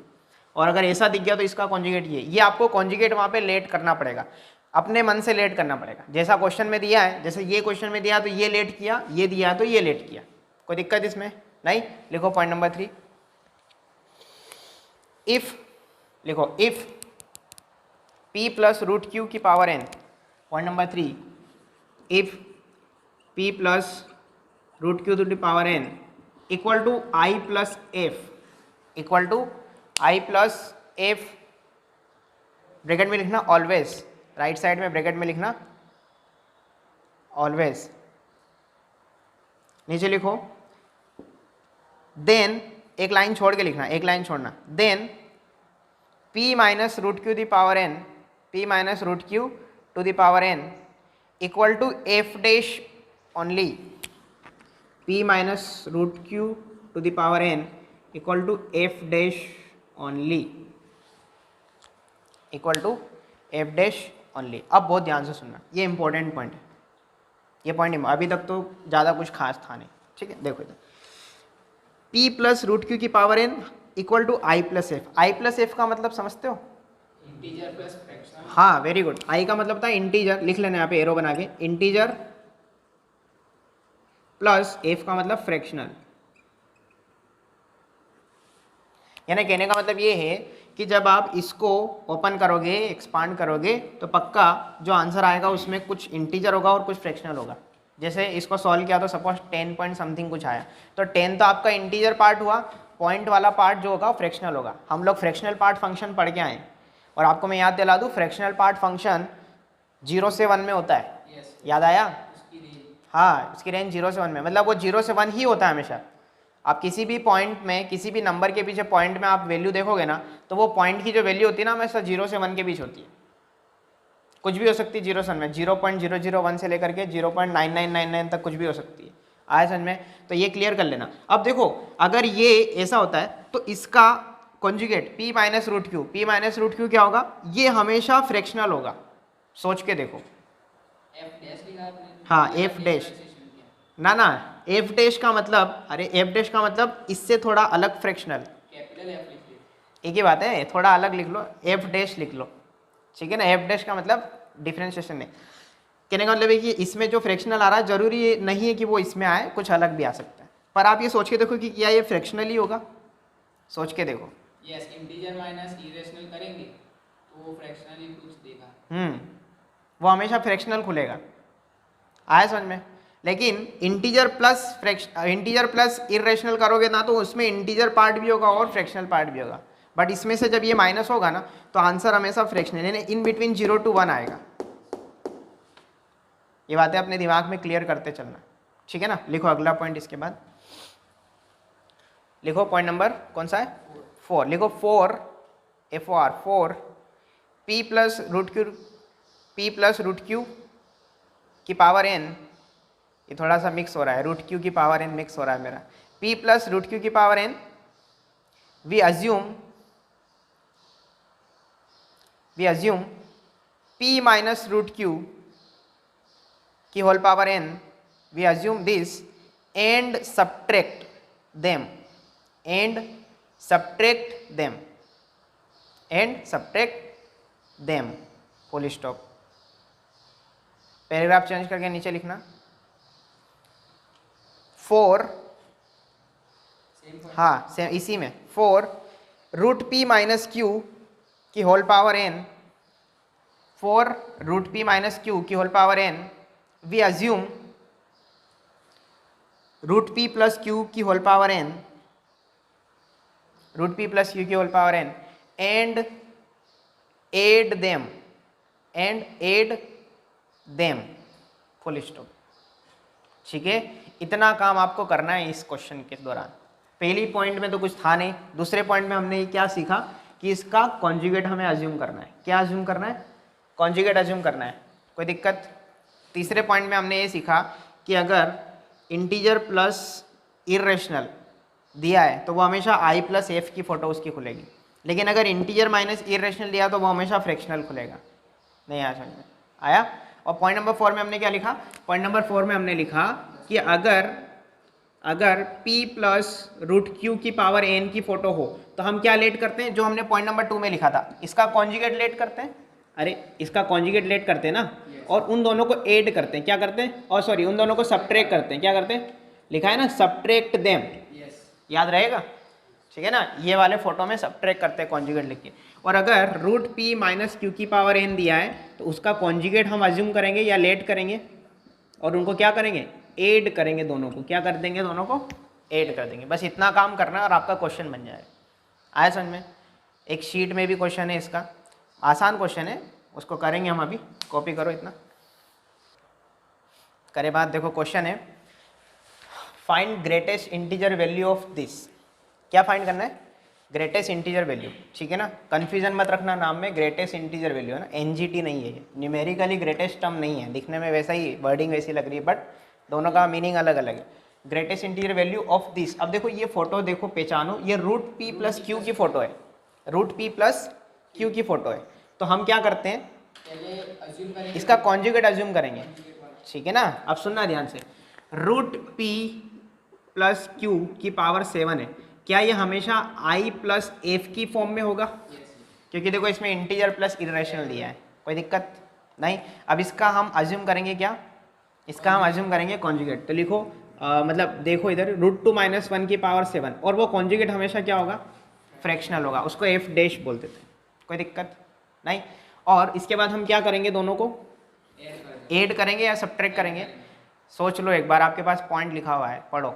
और अगर ऐसा दिख गया तो इसका कॉन्जुगेट ये आपको कॉन्जुगेट वहाँ पे लेट करना पड़ेगा, अपने मन से लेट करना पड़ेगा। जैसा क्वेश्चन में दिया है, जैसे ये क्वेश्चन में दिया तो ये लेट किया, ये दिया तो ये लेट किया। कोई दिक्कत इसमें नहीं? लिखो पॉइंट नंबर 3, इफ, लिखो if p plus root Q की power n, point number 3, if p plus root Q to the power n equal to i plus f, equal to i plus f, bracket में लिखना always, right side में bracket में लिखना always, नीचे लिखो then, एक line छोड़ के लिखना, एक लाइन छोड़ना, then p minus root Q the power n, p minus root Q to the power n equal to F dash only, p minus root Q to the power n equal to F dash only, equal to F dash only. अब बहुत ध्यान से सुनना, ये important point है, ये point अभी तक तो ज़्यादा कुछ खास था नहीं। ठीक है, देखो इधर p प्लस रूट क्यू की power n equal to i plus F. I plus F का मतलब समझते हो? Integer plus fraction. हाँ, वेरी गुड। आई का मतलब था इंटीजर, लिख लेना यहाँ पे एरो बना के, इंटीजर प्लस एफ का मतलब फ्रैक्शनल। यानी कहने का मतलब ये है कि जब आप इसको ओपन करोगे, एक्सपांड करोगे, तो पक्का जो आंसर आएगा उसमें कुछ इंटीजर होगा और कुछ फ्रैक्शनल होगा। जैसे इसको सॉल्व किया तो सपोज 10 पॉइंट समथिंग कुछ आया, तो 10 तो आपका इंटीजर पार्ट हुआ, पॉइंट वाला पार्ट जो होगा फ्रैक्शनल होगा। हम लोग फ्रैक्शनल पार्ट फंक्शन पढ़ के आए, और आपको मैं याद दिला दूँ, फ्रैक्शनल पार्ट फंक्शन 0 से 1 में होता है। याद आया? हाँ, इसकी रेंज 0 से 1 में, मतलब वो 0 से 1 ही होता है हमेशा। आप किसी भी पॉइंट में, किसी भी नंबर के पीछे पॉइंट में आप वैल्यू देखोगे ना, तो वो पॉइंट की जो वैल्यू होती है ना, हमेशा 0 से 1 के बीच होती है। कुछ भी हो सकती है 0 से 1 में, 0.001 से लेकर के 0.9999 तक कुछ भी हो सकती है। आया समझ में? तो ये क्लियर कर लेना। अब देखो, अगर ये ऐसा होता है तो इसका conjugate p minus root Q, p minus root Q क्या होगा? ये हमेशा फ्रैक्शनल होगा। सोच के देखो। एफ डैश लिखा आपने? हाँ, एफ डैश ना, एफ डैश का मतलब, अरे एफ डैश का मतलब इससे थोड़ा अलग फ्रैक्शनल। कैपिटल एफ लिख लो। एक ही बात है, थोड़ा अलग लिख लो, एफ डैश लिख लो। ठीक है ना? एफ डैश का मतलब डिफरेंशिएशन है। कहने का मतलब है कि इसमें जो फ्रैक्शनल आ रहा है जरूरी नहीं है कि वो इसमें आए, कुछ अलग भी आ सकता है। पर आप ये सोच के देखो कि क्या ये फ्रैक्शनल ही होगा? सोच के देखो। यस, इंटीजर माइनस इरेशनल करेंगे तो वो फ्रैक्शनल ही कुछ देगा। वो हमेशा फ्रैक्शनल खुलेगा। आया समझ में? लेकिन इंटीजर प्लस इरेशनल करोगे ना, तो उसमें इंटीजर पार्ट भी होगा और फ्रैक्शनल पार्ट भी होगा। बट इसमें से जब ये माइनस होगा ना, तो आंसर हमेशा फ्रैक्शनल, यानी इन बिटवीन 0 to 1 आएगा। ये बातें अपने दिमाग में क्लियर करते चलना। ठीक है ना? लिखो अगला पॉइंट इसके बाद, लिखो पॉइंट नंबर कौन सा है? 4। लिखो 4 4 p प्लस रूट क्यू की पावर n, ये थोड़ा सा मिक्स हो रहा है, रूट क्यू की पावर n मिक्स हो रहा है मेरा। p प्लस रूट क्यू की power n, we assume p minus root Q की whole power n, we assume this and subtract them, full stop. Paragraph change करके नीचे लिखना 4, हाँ सेम इसी में, 4 रूट पी माइनस क्यू की whole power n, 4 root p minus Q की whole power n, we assume root P plus q की whole power n, root P plus q की whole power n and add them, full stop. ठीक है, इतना काम आपको करना है इस क्वेश्चन के दौरान। पहली पॉइंट में तो कुछ था नहीं, दूसरे पॉइंट में हमने क्या सीखा कि इसका कॉन्जुगेट हमें अज्यूम करना है। क्या अज्यूम करना है? कॉन्जुगेट अज्यूम करना है। कोई दिक्कत? तीसरे पॉइंट में हमने ये सीखा कि अगर इंटीजर प्लस इरेशनल दिया है तो वो हमेशा आई प्लस एफ की फ़ोटो उसकी खुलेगी, लेकिन अगर इंटीजर माइनस इरेशनल दिया तो वो हमेशा फ्रैक्शनल खुलेगा। नहीं आया समझ में? आया? और पॉइंट नंबर 4 में हमने क्या लिखा? पॉइंट नंबर 4 में हमने लिखा कि अगर p प्लस रूट क्यू की पावर n की फ़ोटो हो तो हम क्या लेट करते हैं, जो हमने पॉइंट नंबर 2 में लिखा था, इसका कॉन्जुगेट लेट करते हैं। अरे इसका कॉन्जुगेट लेट करते हैं ना, और उन दोनों को ऐड करते हैं। क्या करते हैं? और सॉरी, उन दोनों को सब्ट्रैक्ट करते हैं। क्या करते हैं? लिखा है ना, सब्ट्रैक्ट देम। याद रहेगा? ठीक है ना, ये वाले फोटो में सब्ट्रैक्ट करते हैं कॉन्जुगेट लिख के। और अगर रूट p माइनस क्यू की पावर n दिया है तो उसका कॉन्जुगेट हम अज्यूम करेंगे या लेट करेंगे, और उनको क्या करेंगे? ऐड करेंगे। दोनों को क्या कर देंगे? दोनों को ऐड कर देंगे। बस इतना काम करना है और आपका क्वेश्चन बन जाएगा। आया समझ में? एक शीट में भी क्वेश्चन है इसका, आसान क्वेश्चन है, उसको करेंगे हम अभी। कॉपी करो इतना। करे बाद देखो क्वेश्चन है, find greatest integer value of this. क्या फाइंड करना है? Greatest integer value. ठीक है ना, कन्फ्यूजन मत रखना नाम में, ग्रेटेस्ट इंटीजर वैल्यू है ना, एनजीटी नहीं है ये, न्यूमेरिकली ग्रेटेस्ट टर्म नहीं है, दिखने में वैसा ही, वर्डिंग वैसी लग रही है, बट दोनों का मीनिंग अलग अलग है। Greatest integer value of this. अब देखो ये फोटो देखो, पहचानो, ये रूट p प्लस क्यू की फोटो है, रूट p प्लस क्यू की फोटो है। तो हम क्या करते हैं, इसका कॉन्जुगेट अज्यूम करेंगे। ठीक है ना, अब सुनना ध्यान से, रूट p प्लस क्यू की पावर 7 है, क्या ये हमेशा i प्लस एफ की फॉर्म में होगा? क्योंकि देखो इसमें इंटीजर प्लस इरेशनल दिया है, कोई दिक्कत नहीं। अब इसका हम अज्यूम करेंगे क्या? इसका हम अज्यूम करेंगे कॉन्जुगेट। तो लिखो मतलब देखो इधर रूट 2 माइनस 1 की पावर 7, और वो कॉन्जुगेट हमेशा क्या होगा? फ्रैक्शनल होगा, उसको एफ डैश बोलते थे, कोई दिक्कत नहीं। और इसके बाद हम क्या करेंगे? दोनों को ऐड करेंगे या सब्ट्रैक्ट करेंगे? सोच लो एक बार, आपके पास पॉइंट लिखा हुआ है, पढ़ो,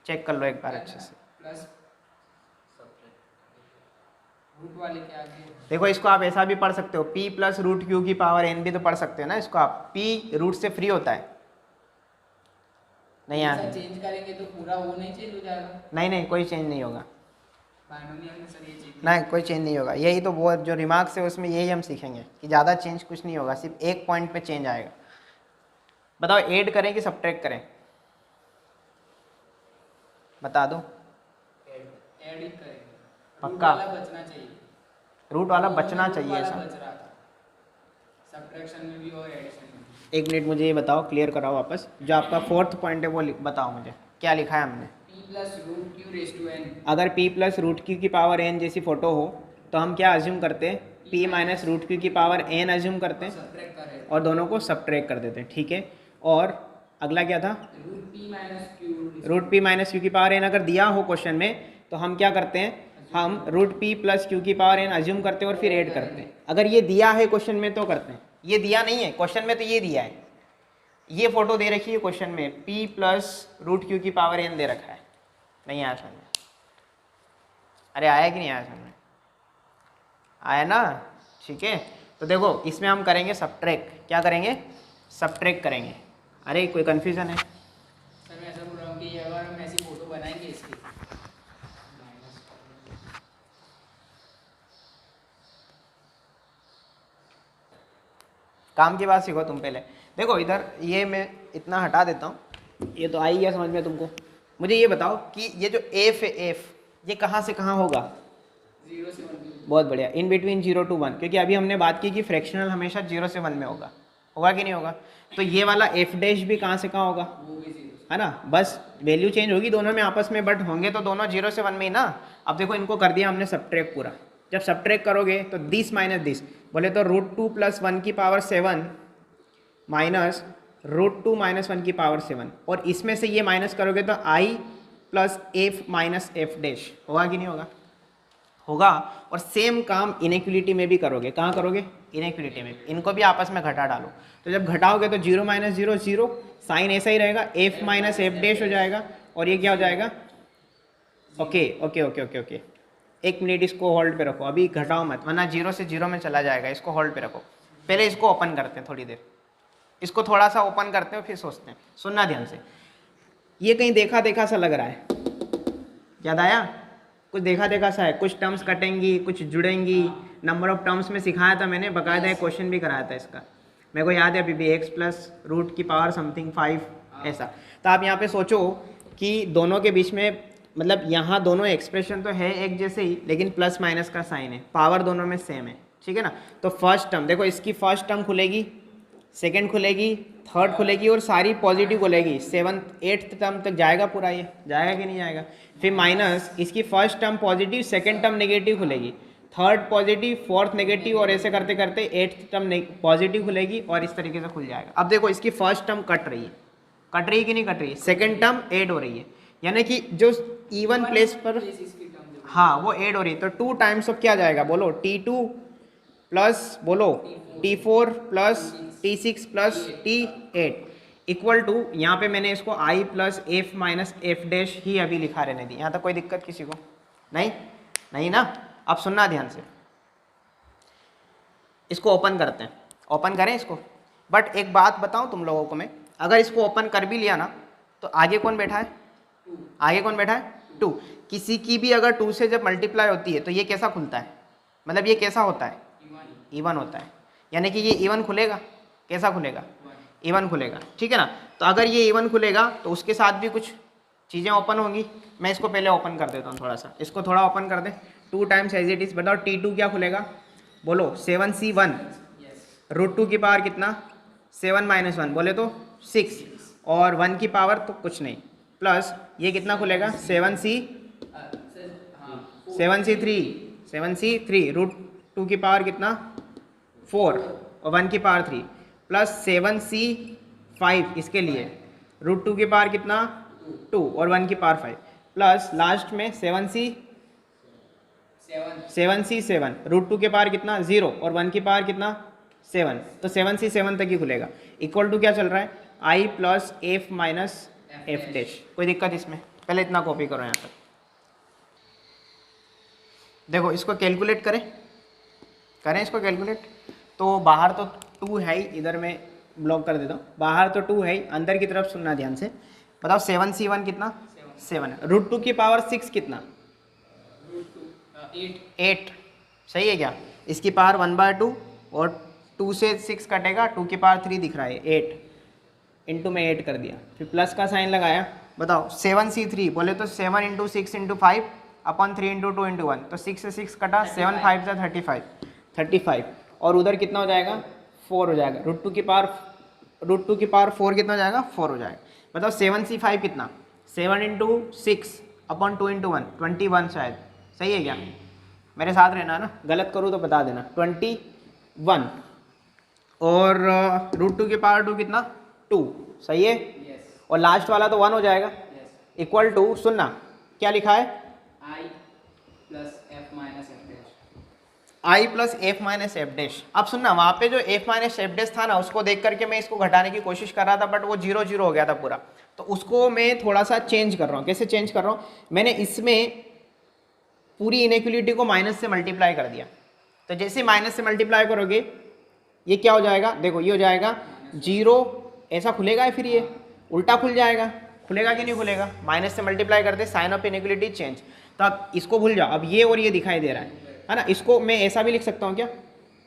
चेक कर लो एक बार अच्छे से। प्लस रूट वाले के आगे देखो इसको आप ऐसा भी पढ़ सकते हो, p प्लस रूट क्यू की पावर n भी तो पढ़ सकते हो ना इसको आप, p रूट से फ्री होता है। नहीं यार, चेंज करेंगे तो पूरा वो नहीं चेंज हो जाएगा? नहीं कोई चेंज नहीं होगा, बाइनोमियल में सर ये चेंज नहीं कोई चेंज नहीं होगा। यही तो वो जो रिमार्क्स है उसमें यही हम सीखेंगे कि ज़्यादा चेंज कुछ नहीं होगा, सिर्फ एक पॉइंट पे चेंज आएगा। बताओ ऐड करें कि सब्ट्रैक्ट करें? बता दो। ऐड ही करेंगे, पक्का? रूट वाला बचना चाहिए, रूट वाला बचना चाहिए वाला ऐसा? बच रहा था, सब्ट्रैक्शन में भी और एडिशन में भी। एक मिनट मुझे ये बताओ, क्लियर कराओ वापस, जो आपका फोर्थ पॉइंट है वो बताओ मुझे, क्या लिखा है हमने? p plus root Q raise to n। अगर p प्लस रूट क्यू की पावर n जैसी फ़ोटो हो तो हम क्या अज्यूम करते हैं? p माइनस रूट क्यू की पावर n अज्यूम करते हैं सब्ट्रैक्ट कर रहे और दोनों को सब्ट्रैक्ट कर देते हैं। ठीक है, और अगला क्या था? Root p minus Q. Root p minus Q की पावर n अगर दिया हो क्वेश्चन में तो हम क्या करते हैं? हम रूट p प्लस क्यू की पावर n अज्यूम करते हैं और फिर ऐड करते हैं। अगर ये दिया है क्वेश्चन में तो करते हैं, ये दिया नहीं है क्वेश्चन में तो ये दिया है, ये फोटो दे रखी है क्वेश्चन में, p प्लस रूट क्यू की पावर n दे रखा है। नहीं आया समझ में? अरे आया कि नहीं आया समझ में? आया ना? ठीक है, तो देखो इसमें हम करेंगे सब्ट्रैक्ट। क्या करेंगे? सब्ट्रैक्ट करेंगे। अरे कोई कन्फ्यूज़न है? सर मैं ऐसा बोल रहा हूँ कि अगर हम ऐसी फोटो बनाएंगे इसकी, काम की बात सीखो तुम पहले। देखो इधर ये मैं इतना हटा देता हूँ, ये तो आ ही गया समझ में तुमको। मुझे ये बताओ कि ये जो एफ है, एफ ये कहाँ से कहाँ होगा? 0 से 1। बहुत बढ़िया, इन बिटवीन 0 to 1, क्योंकि अभी हमने बात की कि फ्रैक्शनल हमेशा 0 से 1 में होगा, होगा कि नहीं होगा? तो ये वाला एफ डैश भी कहाँ से कहाँ होगा? वो भी 0 है ना, बस वैल्यू चेंज होगी दोनों में आपस में, बट होंगे तो दोनों 0 से 1 में ही ना। अब देखो इनको कर दिया हमने सब्ट्रैक्ट पूरा। जब सब्ट्रैक्ट करोगे तो दिस माइनस दिस, बोले तो रूट 2 प्लस 1 की पावर 7 माइनस रूट 2 माइनस 1 की पावर 7, और इसमें से ये माइनस करोगे तो i plus f minus f dash, होगा कि नहीं होगा? होगा। और सेम काम इनइक्वलिटी में भी करोगे। कहाँ करोगे? इनइक्वलिटी में। इनको भी आपस में घटा डालो, तो जब घटाओगे तो 0 माइनस 0 0, साइन ऐसा ही रहेगा, एफ माइनस एफ डैश हो जाएगा, और ये क्या हो जाएगा? Okay okay okay okay okay, एक मिनट इसको होल्ड पे रखो, अभी घटाओ मत वरना 0 से 0 में चला जाएगा। इसको होल्ड पे रखो, पहले इसको ओपन करते हैं थोड़ी देर, इसको थोड़ा सा ओपन करते हैं फिर सोचते हैं। सुनना ध्यान से, ये कहीं देखा देखा सा लग रहा है, याद आया? कुछ देखा देखा सा है, कुछ टर्म्स कटेंगी कुछ जुड़ेंगी। नंबर ऑफ टर्म्स में सिखाया था मैंने, बकायदा एक क्वेश्चन भी कराया था इसका, मेरे को याद है अभी भी। एक्स प्लस रूट की पावर समथिंग 5 ऐसा। तो आप यहाँ पे सोचो कि दोनों के बीच में मतलब यहाँ दोनों एक्सप्रेशन तो है एक जैसे ही, लेकिन प्लस माइनस का साइन है, पावर दोनों में सेम है, ठीक है ना। तो फर्स्ट टर्म देखो, इसकी फर्स्ट टर्म खुलेगी, सेकंड खुलेगी, थर्ड खुलेगी और सारी पॉजिटिव खुलेगी। सेवन्थ एट्थ टर्म तक जाएगा पूरा, ये जाएगा कि नहीं जाएगा। फिर माइनस, इसकी first term positive, second term negative खुलेगी, थर्ड पॉजिटिव, फोर्थ नेगेटिव, और ऐसे करते करते एट्थ टर्म पॉजिटिव खुलेगी और इस तरीके से खुल जाएगा। अब देखो इसकी फर्स्ट टर्म कट रही है, कट रही है कि नहीं कट रही है, सेकंड टर्म ऐड हो रही है, यानी कि जो इवन प्लेस पर हाँ वो ऐड हो रही है। तो 2 टाइम्स ऑफ क्या जाएगा बोलो, T2 प्लस बोलो T4 plus T6 plus T8 equal to, यहाँ पे मैंने इसको I plus f minus f dash ही अभी लिखा रहने दी। यहाँ तक कोई दिक्कत किसी को नहीं, नहीं ना। अब सुनना ध्यान से, इसको ओपन करते हैं, ओपन करें इसको। बट एक बात बताऊं तुम लोगों को मैं, अगर इसको ओपन कर भी लिया ना तो आगे कौन बैठा है, आगे कौन बैठा है 2। किसी की भी अगर 2 से जब मल्टीप्लाई होती है तो ये कैसा खुलता है, मतलब ये कैसा होता है, इवन होता है, यानी कि ये इवन खुलेगा, कैसा खुलेगा, इवन खुलेगा, ठीक है ना। तो अगर ये इवन खुलेगा तो उसके साथ भी कुछ चीज़ें ओपन होंगी। मैं इसको पहले ओपन कर देता हूँ थोड़ा सा, इसको थोड़ा ओपन कर दें। 2 टाइम्स एज इट इज, बताओ T2 क्या खुलेगा बोलो, 7C1 √2 की पावर कितना, 7 माइनस 1 बोले तो 6, और 1 की पावर तो कुछ नहीं, प्लस ये कितना खुलेगा 7C3 √2 की पावर कितना 4 और 1 की पावर 3, प्लस 7C5 इसके लिए √2 की पावर कितना 2 और 1 की पावर 5, प्लस लास्ट में 7C7 √2 के पावर कितना 0 और 1 की पावर कितना 7, तो 7C7 तक ही खुलेगा। इक्वल टू क्या चल रहा है, I plus f minus f dash. कोई दिक्कत इसमें, पहले इतना कॉपी करो यहाँ तक। देखो इसको कैलकुलेट करें, करें इसको कैलकुलेट। तो बाहर तो 2 है ही, इधर मैं ब्लॉक कर देता हूँ, बाहर तो 2 है ही, अंदर की तरफ सुनना ध्यान से। बताओ 7C1 कितना 7 है, √2 की पावर 6 कितना 8, सही है क्या। इसकी पावर 1/2 और 2 से 6 कटेगा, 2 की पावर 3 दिख रहा है 8, इंटू में 8 कर दिया, फिर प्लस का साइन लगाया। बताओ 7C3 बोले तो 7 × 6 × 5 अपॉन 3 × 2 × 1, तो 6 से 6 कटा, 7 5 से 35, और उधर कितना हो जाएगा 4 हो जाएगा, √2 की पावर 4 कितना हो जाएगा 4 हो जाएगा। बताओ 7C5 कितना, 7 × 6 अपॉन 2 × 1 21 शायद, सही है क्या, मेरे साथ रहना ना, गलत करूँ तो बता देना, 21, और √2 की पावर 2 कितना 2, सही है, और लास्ट वाला तो 1 हो जाएगा, इक्वल टू, सुनना क्या लिखा है, I plus f minus f dash, I plus f minus f dash. अब सुनना, वहाँ पे जो एफ माइनस एफ डैश था ना, उसको देख करके मैं इसको घटाने की कोशिश कर रहा था, बट वो 0 0 हो गया था पूरा, तो उसको मैं थोड़ा सा चेंज कर रहा हूँ। कैसे चेंज कर रहा हूँ, मैंने इसमें पूरी इनइक्वलिटी को माइनस से मल्टीप्लाई कर दिया। तो जैसे माइनस से मल्टीप्लाई करोगे ये क्या हो जाएगा, देखो ये हो जाएगा 0, ऐसा खुलेगा है, फिर ये उल्टा खुल जाएगा, खुलेगा कि नहीं खुलेगा, माइनस से मल्टीप्लाई करते साइन ऑफ इनइक्वलिटी चेंज। तो अब इसको भूल जाओ, अब ये और ये दिखाई दे रहा है ना। इसको मैं ऐसा भी लिख सकता हूँ क्या,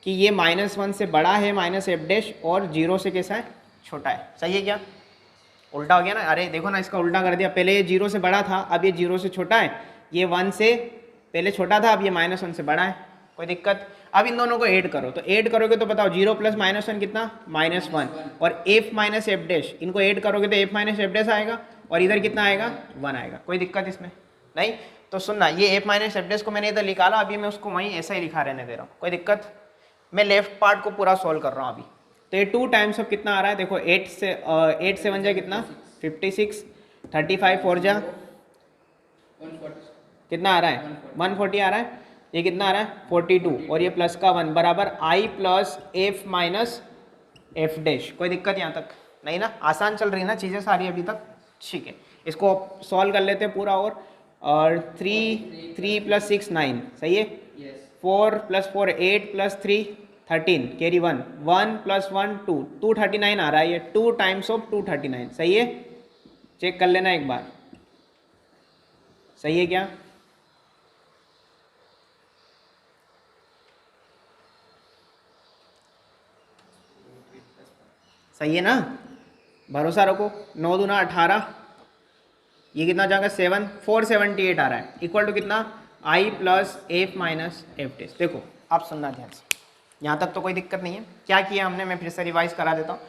कि ये -1 से बड़ा है माइनस एफ डैश, और 0 से कैसा है छोटा है, सही है क्या, उल्टा हो गया ना। अरे देखो ना, इसका उल्टा कर दिया, पहले ये 0 से बड़ा था, अब ये 0 से छोटा है, ये 1 से पहले छोटा था, अब ये -1 से बड़ा है, कोई दिक्कत। अब इन दोनों को ऐड करो, तो ऐड करोगे तो बताओ 0 प्लस -1 कितना -1, और एफ माइनस एफ डैश, इनको ऐड करोगे तो एफ माइनस एफ डैश आएगा, और इधर कितना आएगा 1 आएगा। कोई दिक्कत इसमें नहीं। तो सुनना, ये एफ माइनस एफ डैश को मैंने इधर निकाला, अभी मैं उसको वहीं ऐसा ही लिखा रहने दे रहा हूँ, कोई दिक्कत। मैं लेफ्ट पार्ट को पूरा सॉल्व कर रहा हूँ अभी। तो ये 2 टाइम्स ऑफ कितना आ रहा है, देखो 8 से 1 जा कितना 56, 35 4 जा 140, कितना आ रहा है 140 आ रहा है, ये कितना आ रहा है 42, और ये प्लस का 1 बराबर I plus f minus f dash. कोई दिक्कत यहाँ तक नहीं ना, आसान चल रही है ना चीज़ें सारी अभी तक, ठीक है। इसको सॉल्व कर लेते हैं पूरा, और 3 + 6 9, सही है, 4 + 4 8 + 3 13, कैरी 1 1 + 1 2 239 आ रहा है, ये 2 टाइम्स ऑफ 239, सही है, चेक कर लेना एक बार, सही है क्या। सही है ना, भरोसा रखो, 9 दूना 18, ये कितना जाएगा 7, 478 आ रहा है, इक्वल टू कितना i plus f minus f test. देखो आप सुनना ध्यान से, यहाँ तक तो कोई दिक्कत नहीं है। क्या किया हमने, मैं फिर से रिवाइज करा देता हूँ।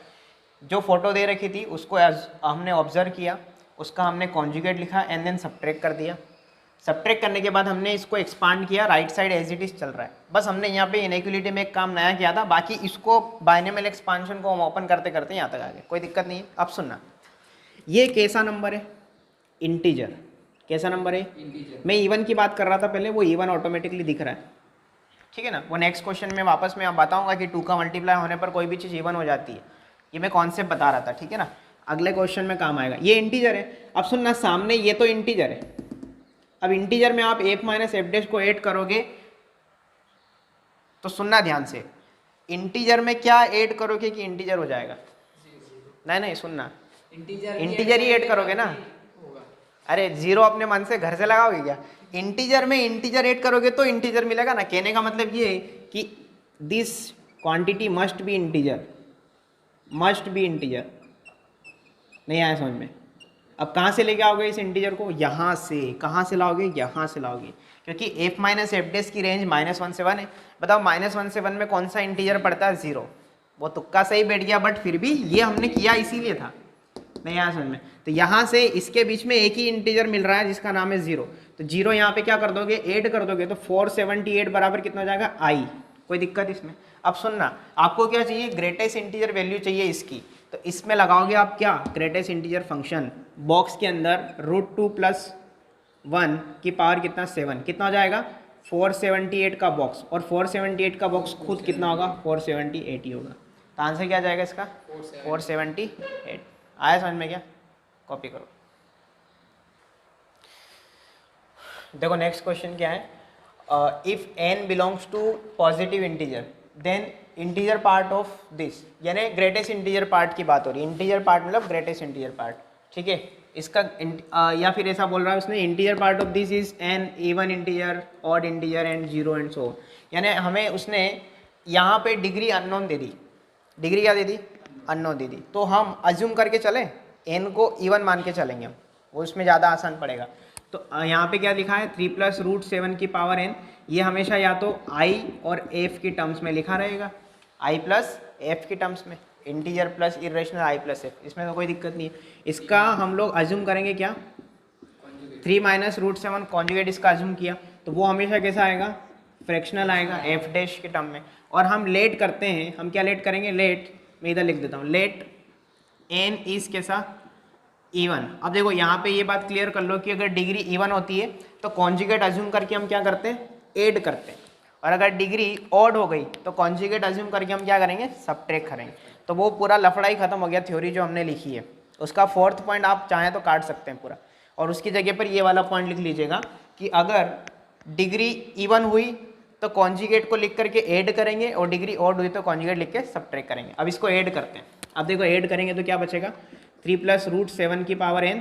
जो फोटो दे रखी थी उसको हमने ऑब्जर्व किया, उसका हमने कॉन्जुगेट लिखा एंड देन सबट्रैक्ट कर दिया। सबट्रैक्ट करने के बाद हमने इसको एक्सपांड किया, right side as it is चल रहा है। बस हमने यहाँ पे इनइक्वलिटी में एक काम नया किया था, बाकी इसको बाइनोमियल एक्सपांशन को हम ओपन करते करते यहाँ तक आ गए, कोई दिक्कत नहीं है। अब सुनना, ये कैसा नंबर है, इंटीजर। कैसा नंबर है, इंटीजर। मैं इवन की बात कर रहा था पहले, वो इवन ऑटोमेटिकली दिख रहा है, ठीक है ना। वो नेक्स्ट क्वेश्चन में वापस मैं बताऊंगा कि 2 का मल्टीप्लाई होने पर कोई भी चीज़ इवन हो जाती है, ये मैं कॉन्सेप्ट बता रहा था, ठीक है ना। अगले क्वेश्चन में काम आएगा। ये इंटीजर है। अब सुनना, सामने ये तो इंटीजर है। अब इंटीजर में आप एफ माइनस एफ डैश को ऐड करोगे तो सुनना ध्यान से, इंटीजर में क्या ऐड करोगे कि इंटीजर हो जाएगा? नहीं सुनना, इंटीजर ही ऐड करोगे ना। अरे जीरो अपने मन से घर से लगाओगे क्या? इंटीजर में इंटीजर ऐड करोगे तो इंटीजर मिलेगा ना। कहने का मतलब ये है कि this quantity must be integer, must be integer. नहीं आया समझ में? अब कहाँ से लेके आओगे इस इंटीजर को? यहाँ से। कहाँ से लाओगे? यहाँ से लाओगे, क्योंकि एफ माइनस एफ डेस की रेंज -1 से 1 है। बताओ -1 से 1 में कौन सा इंटीजर पड़ता है? 0। वो तुक्का सही बैठ गया, बट फिर भी ये हमने किया इसीलिए था। नहीं आया समझ में? तो यहाँ से इसके बीच में एक ही इंटीजर मिल रहा है जिसका नाम है 0। तो 0 यहाँ पे क्या कर दोगे? ऐड कर दोगे, तो 478 बराबर कितना हो जाएगा? आई। कोई दिक्कत इसमें? अब सुनना, आपको क्या चाहिए? ग्रेटेस्ट इंटीजर वैल्यू चाहिए इसकी। तो इसमें लगाओगे आप क्या? Greatest integer function. बॉक्स के अंदर √2 + 1 की पावर कितना? 7। कितना हो जाएगा? 478 का बॉक्स। और 478 का बॉक्स खुद कितना होगा? 478 ही होगा। तो आंसर क्या जाएगा इसका? 478। आया समझ में क्या? कॉपी करो। देखो नेक्स्ट क्वेश्चन क्या है। If n belongs to positive integer then integer part of this, यानी ग्रेटेस्ट इंटीजर पार्ट की बात हो रही है। इंटीजर पार्ट मतलब ग्रेटेस्ट इंटीजर पार्ट, ठीक है। इसका या फिर ऐसा बोल रहा है उसने, integer part of this is an even integer, odd integer and 0 and so. यानी हमें उसने यहाँ पे डिग्री अननोन दे दी। डिग्री क्या दे दी? अननोन दे दी। तो हम अज्यूम करके चलें, n को इवन मान के चलेंगे हम, वो उसमें ज़्यादा आसान पड़ेगा। तो यहाँ पे क्या लिखा है? 3 + √7 की पावर n। ये हमेशा या तो i और f की टर्म्स में लिखा रहेगा, i + f की टर्म्स में, integer plus irrational i + f, इसमें तो कोई दिक्कत नहीं है। इसका हम लोग अज्यूम करेंगे क्या? 3 - √7 कॉन्जुगेट इसका अज्यूम किया, तो वो हमेशा कैसा आएगा? फ्रैक्शनल आएगा, f डैश के टर्म में। और हम लेट करते हैं, हम क्या लेट करेंगे? लेट, मैं इधर लिख देता हूँ, लेट n इज कैसा? इवन। अब देखो यहाँ पे ये बात क्लियर कर लो कि अगर डिग्री इवन होती है तो कॉन्जुगेट अज्यूम करके हम क्या करते हैं? ऐड करते हैं। और अगर डिग्री ऑड हो गई तो कॉन्जुगेट अज्यूम करके हम क्या करेंगे? सबट्रैक्ट करेंगे। तो वो पूरा लफड़ा ही खत्म हो गया, थ्योरी जो हमने लिखी है। उसका 4th पॉइंट आप चाहें तो काट सकते हैं पूरा, और उसकी जगह पर ये वाला पॉइंट लिख लीजिएगा कि अगर डिग्री इवन हुई तो कॉन्जुगेट को लिख करके ऐड करेंगे, और डिग्री ऑड हुई तो कॉन्जुगेट लिख के सबट्रैक्ट करेंगे। अब इसको ऐड करते हैं। अब देखो ऐड करेंगे तो क्या बचेगा? 3 + √7 की पावर n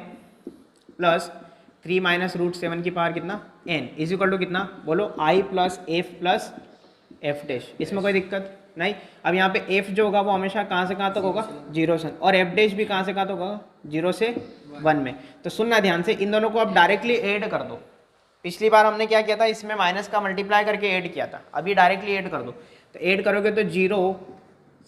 प्लस 3 - √7 की पावर कितना? n इज इक्वल टू कितना? बोलो, i + f + f डैश। इसमें कोई दिक्कत नहीं। अब यहाँ पे f जो होगा वो हमेशा कहाँ से कहाँ तक होगा? 0 से। और f डैश भी कहाँ से कहाँ तक होगा? 0 से 1 में। तो सुनना ध्यान से, इन दोनों को आप डायरेक्टली ऐड कर दो। पिछली बार हमने क्या किया था? इसमें माइनस का मल्टीप्लाई करके ऐड किया था, अभी डायरेक्टली ऐड कर दो। तो ऐड करोगे तो 0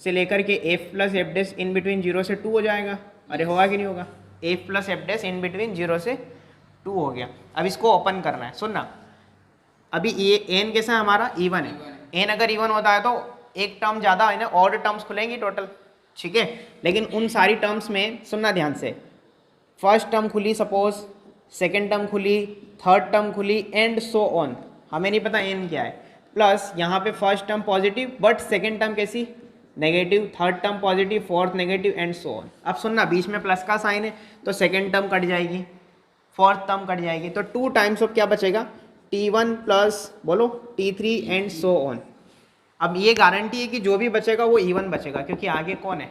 से लेकर के f + f dash in between 0 से 2 हो जाएगा। अरे होगा कि नहीं होगा? f + f dash in between 0 से 2 हो गया। अब इसको ओपन करना है। सुनना, अभी ये n कैसा है हमारा? इवन है। n अगर इवन होता है तो एक टर्म ज़्यादा है ना, ऑड टर्म्स खुलेंगी टोटल, ठीक है। लेकिन उन सारी टर्म्स में सुनना ध्यान से, फर्स्ट टर्म खुली सपोज, सेकेंड टर्म खुली, थर्ड टर्म खुली, एंड सो ऑन। हमें नहीं पता n क्या है। प्लस यहाँ पे first term positive but second term कैसी? Negative, third term positive, fourth negative, and so on. अब सुनना, बीच में प्लस का साइन है तो सेकेंड टर्म कट जाएगी, फोर्थ टर्म कट जाएगी, तो 2 टाइम्स ऑफ क्या बचेगा? t1 प्लस बोलो t3 एंड सो ऑन। अब ये गारंटी है कि जो भी बचेगा वो इवन बचेगा, क्योंकि आगे कौन है?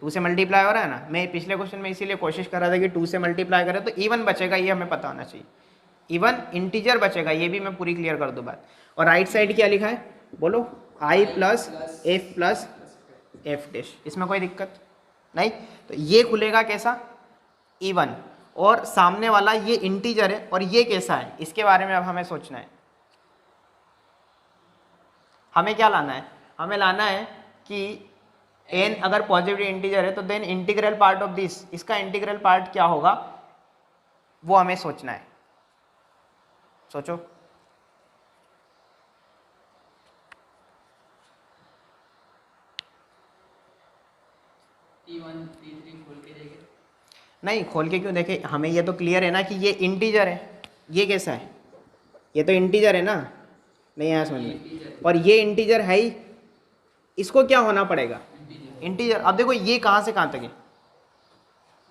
2 से मल्टीप्लाई हो रहा है ना। मैं पिछले क्वेश्चन में इसीलिए कोशिश कर रहा था कि 2 से मल्टीप्लाई करें तो इवन बचेगा, ये हमें पता होना चाहिए। इवन इंटीजर बचेगा, ये भी मैं पूरी क्लियर कर दूँ बात। और राइट साइड क्या लिखा है? बोलो, i + f + f डैश। इसमें कोई दिक्कत नहीं, तो ये खुलेगा कैसा, इवन, और सामने वाला ये इंटीजर है और ये कैसा है, इसके बारे में अब हमें सोचना है। हमें क्या लाना है, हमें लाना है कि n अगर पॉजिटिव इंटीजर है तो then integral part of this, इसका इंटीग्रल पार्ट क्या होगा वो हमें सोचना है। सोचो। T1 T3 खोल के देखे, नहीं खोल के क्यों देखे, हमें ये तो क्लियर है ना कि ये इंटीजर है, ये कैसा है, ये तो इंटीजर है ना, नहीं आया समझ में, और ये इंटीजर है ही, इसको क्या होना पड़ेगा, इंटीजर। अब देखो ये कहाँ से कहाँ तक है,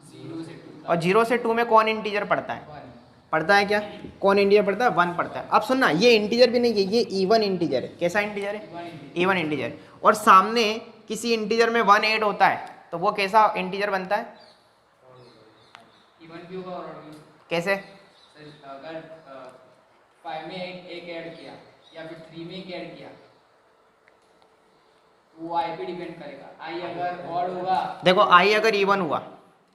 0 से 2 और 0 से 2 में कौन इंटीजर पड़ता है, 1, पड़ता है क्या, कौन इंटीजर पड़ता है, 1 पड़ता है। अब सुनना, ये इंटीजर भी नहीं है, ये इवन इंटीजर है। कैसा इंटीजर है, इवन इंटीजर, और सामने किसी इंटीजर में 1 ऐड होता है तो वो कैसा इंटीजर बनता है, इवन भी होगा और ऑड भी। कैसे, अगर 5 में एक ऐड किया या फिर 3 में एक ऐड किया तो वो आई पे डिपेंड करेगा। आई अगर ऑड होगा देखो आई अगर इवन हुआ,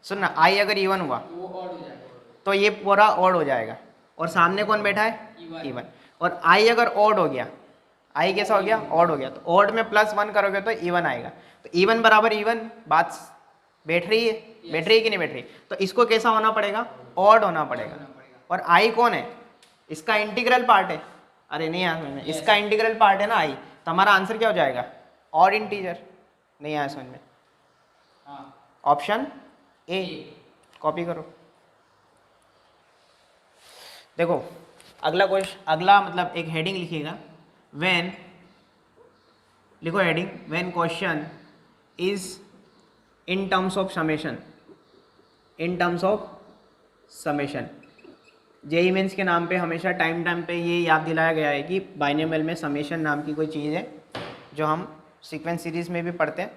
सुनना, आई अगर इवन हुआ तो वो ऑड हो जाएगा, तो ये पूरा ऑड हो जाएगा, और सामने कौन बैठा है, Even। इवन। और आई अगर ऑड हो गया, आई कैसा हो गया, ऑड हो गया, तो ऑड में +1 करोगे तो इवन आएगा, तो इवन बराबर इवन, बात बैठ रही है, बैठ रही है कि नहीं बैठ रही, तो इसको कैसा होना पड़ेगा, ऑड होना पड़ेगा। और आई कौन है, इसका इंटीग्रल पार्ट है, अरे नहीं यार समझ में, इसका इंटीग्रल पार्ट है ना आई, तो हमारा आंसर क्या हो जाएगा, ऑड इंटीजर। नहीं आया समझ में, हाँ ऑप्शन ए, कॉपी करो। देखो अगला क्वेश्चन, अगला मतलब एक हेडिंग लिखिएगा, व्हेन, लिखो heading, when question is in terms of summation, in terms of summation. JEE mains के नाम पे हमेशा टाइम पे ये याद दिलाया गया है कि बाइनोमियल में समेशन नाम की कोई चीज़ है जो हम सीक्वेंस सीरीज में भी पढ़ते हैं,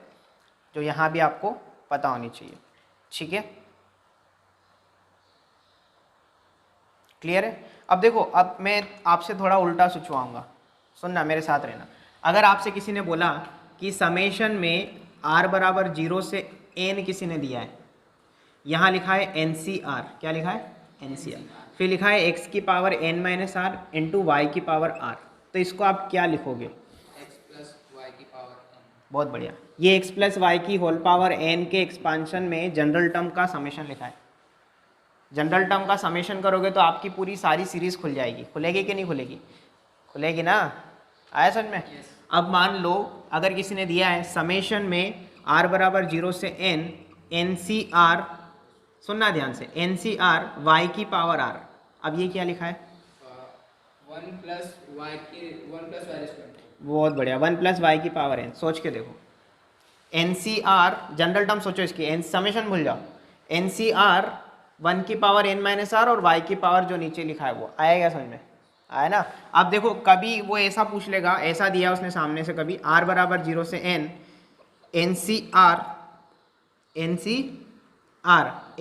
जो यहाँ भी आपको पता होनी चाहिए, ठीक है, क्लियर है। अब देखो, अब मैं आपसे थोड़ा उल्टा सोचवाऊंगा, सुनना मेरे साथ रहना। अगर आपसे किसी ने बोला कि समेशन में r बराबर 0 से n किसी ने दिया है, यहाँ लिखा है NCR, क्या लिखा है NCR, फिर लिखा है x की power n minus r into y की पावर r, तो इसको आप क्या लिखोगे, x प्लस वाई की पावर n। बहुत बढ़िया, ये x प्लस वाई की होल पावर n के एक्सपांशन में जनरल टर्म का समेशन लिखा है। जनरल टर्म का समेशन करोगे तो आपकी पूरी सारी सीरीज खुल जाएगी, खुलेगी कि नहीं खुलेगी, खुलेगी ना, आया समझ में। अब मान लो अगर किसी ने दिया है समेशन में r बराबर 0 से n NCR, सुनना ध्यान से, NCR y की पावर r, अब ये क्या लिखा है, 1 प्लस वाई स्क्वायर, बहुत बढ़िया, 1 प्लस वाई की पावर n, सोच के देखो, NCR जनरल टर्म सोचो इसकी, समेशन भूल जाओ, NCR 1 की पावर n माइनस आर और y की पावर जो नीचे लिखा है वो आएगा, समझ में आया ना। अब देखो कभी वो ऐसा पूछ लेगा, ऐसा दिया उसने सामने से, कभी r बराबर 0 से n NCR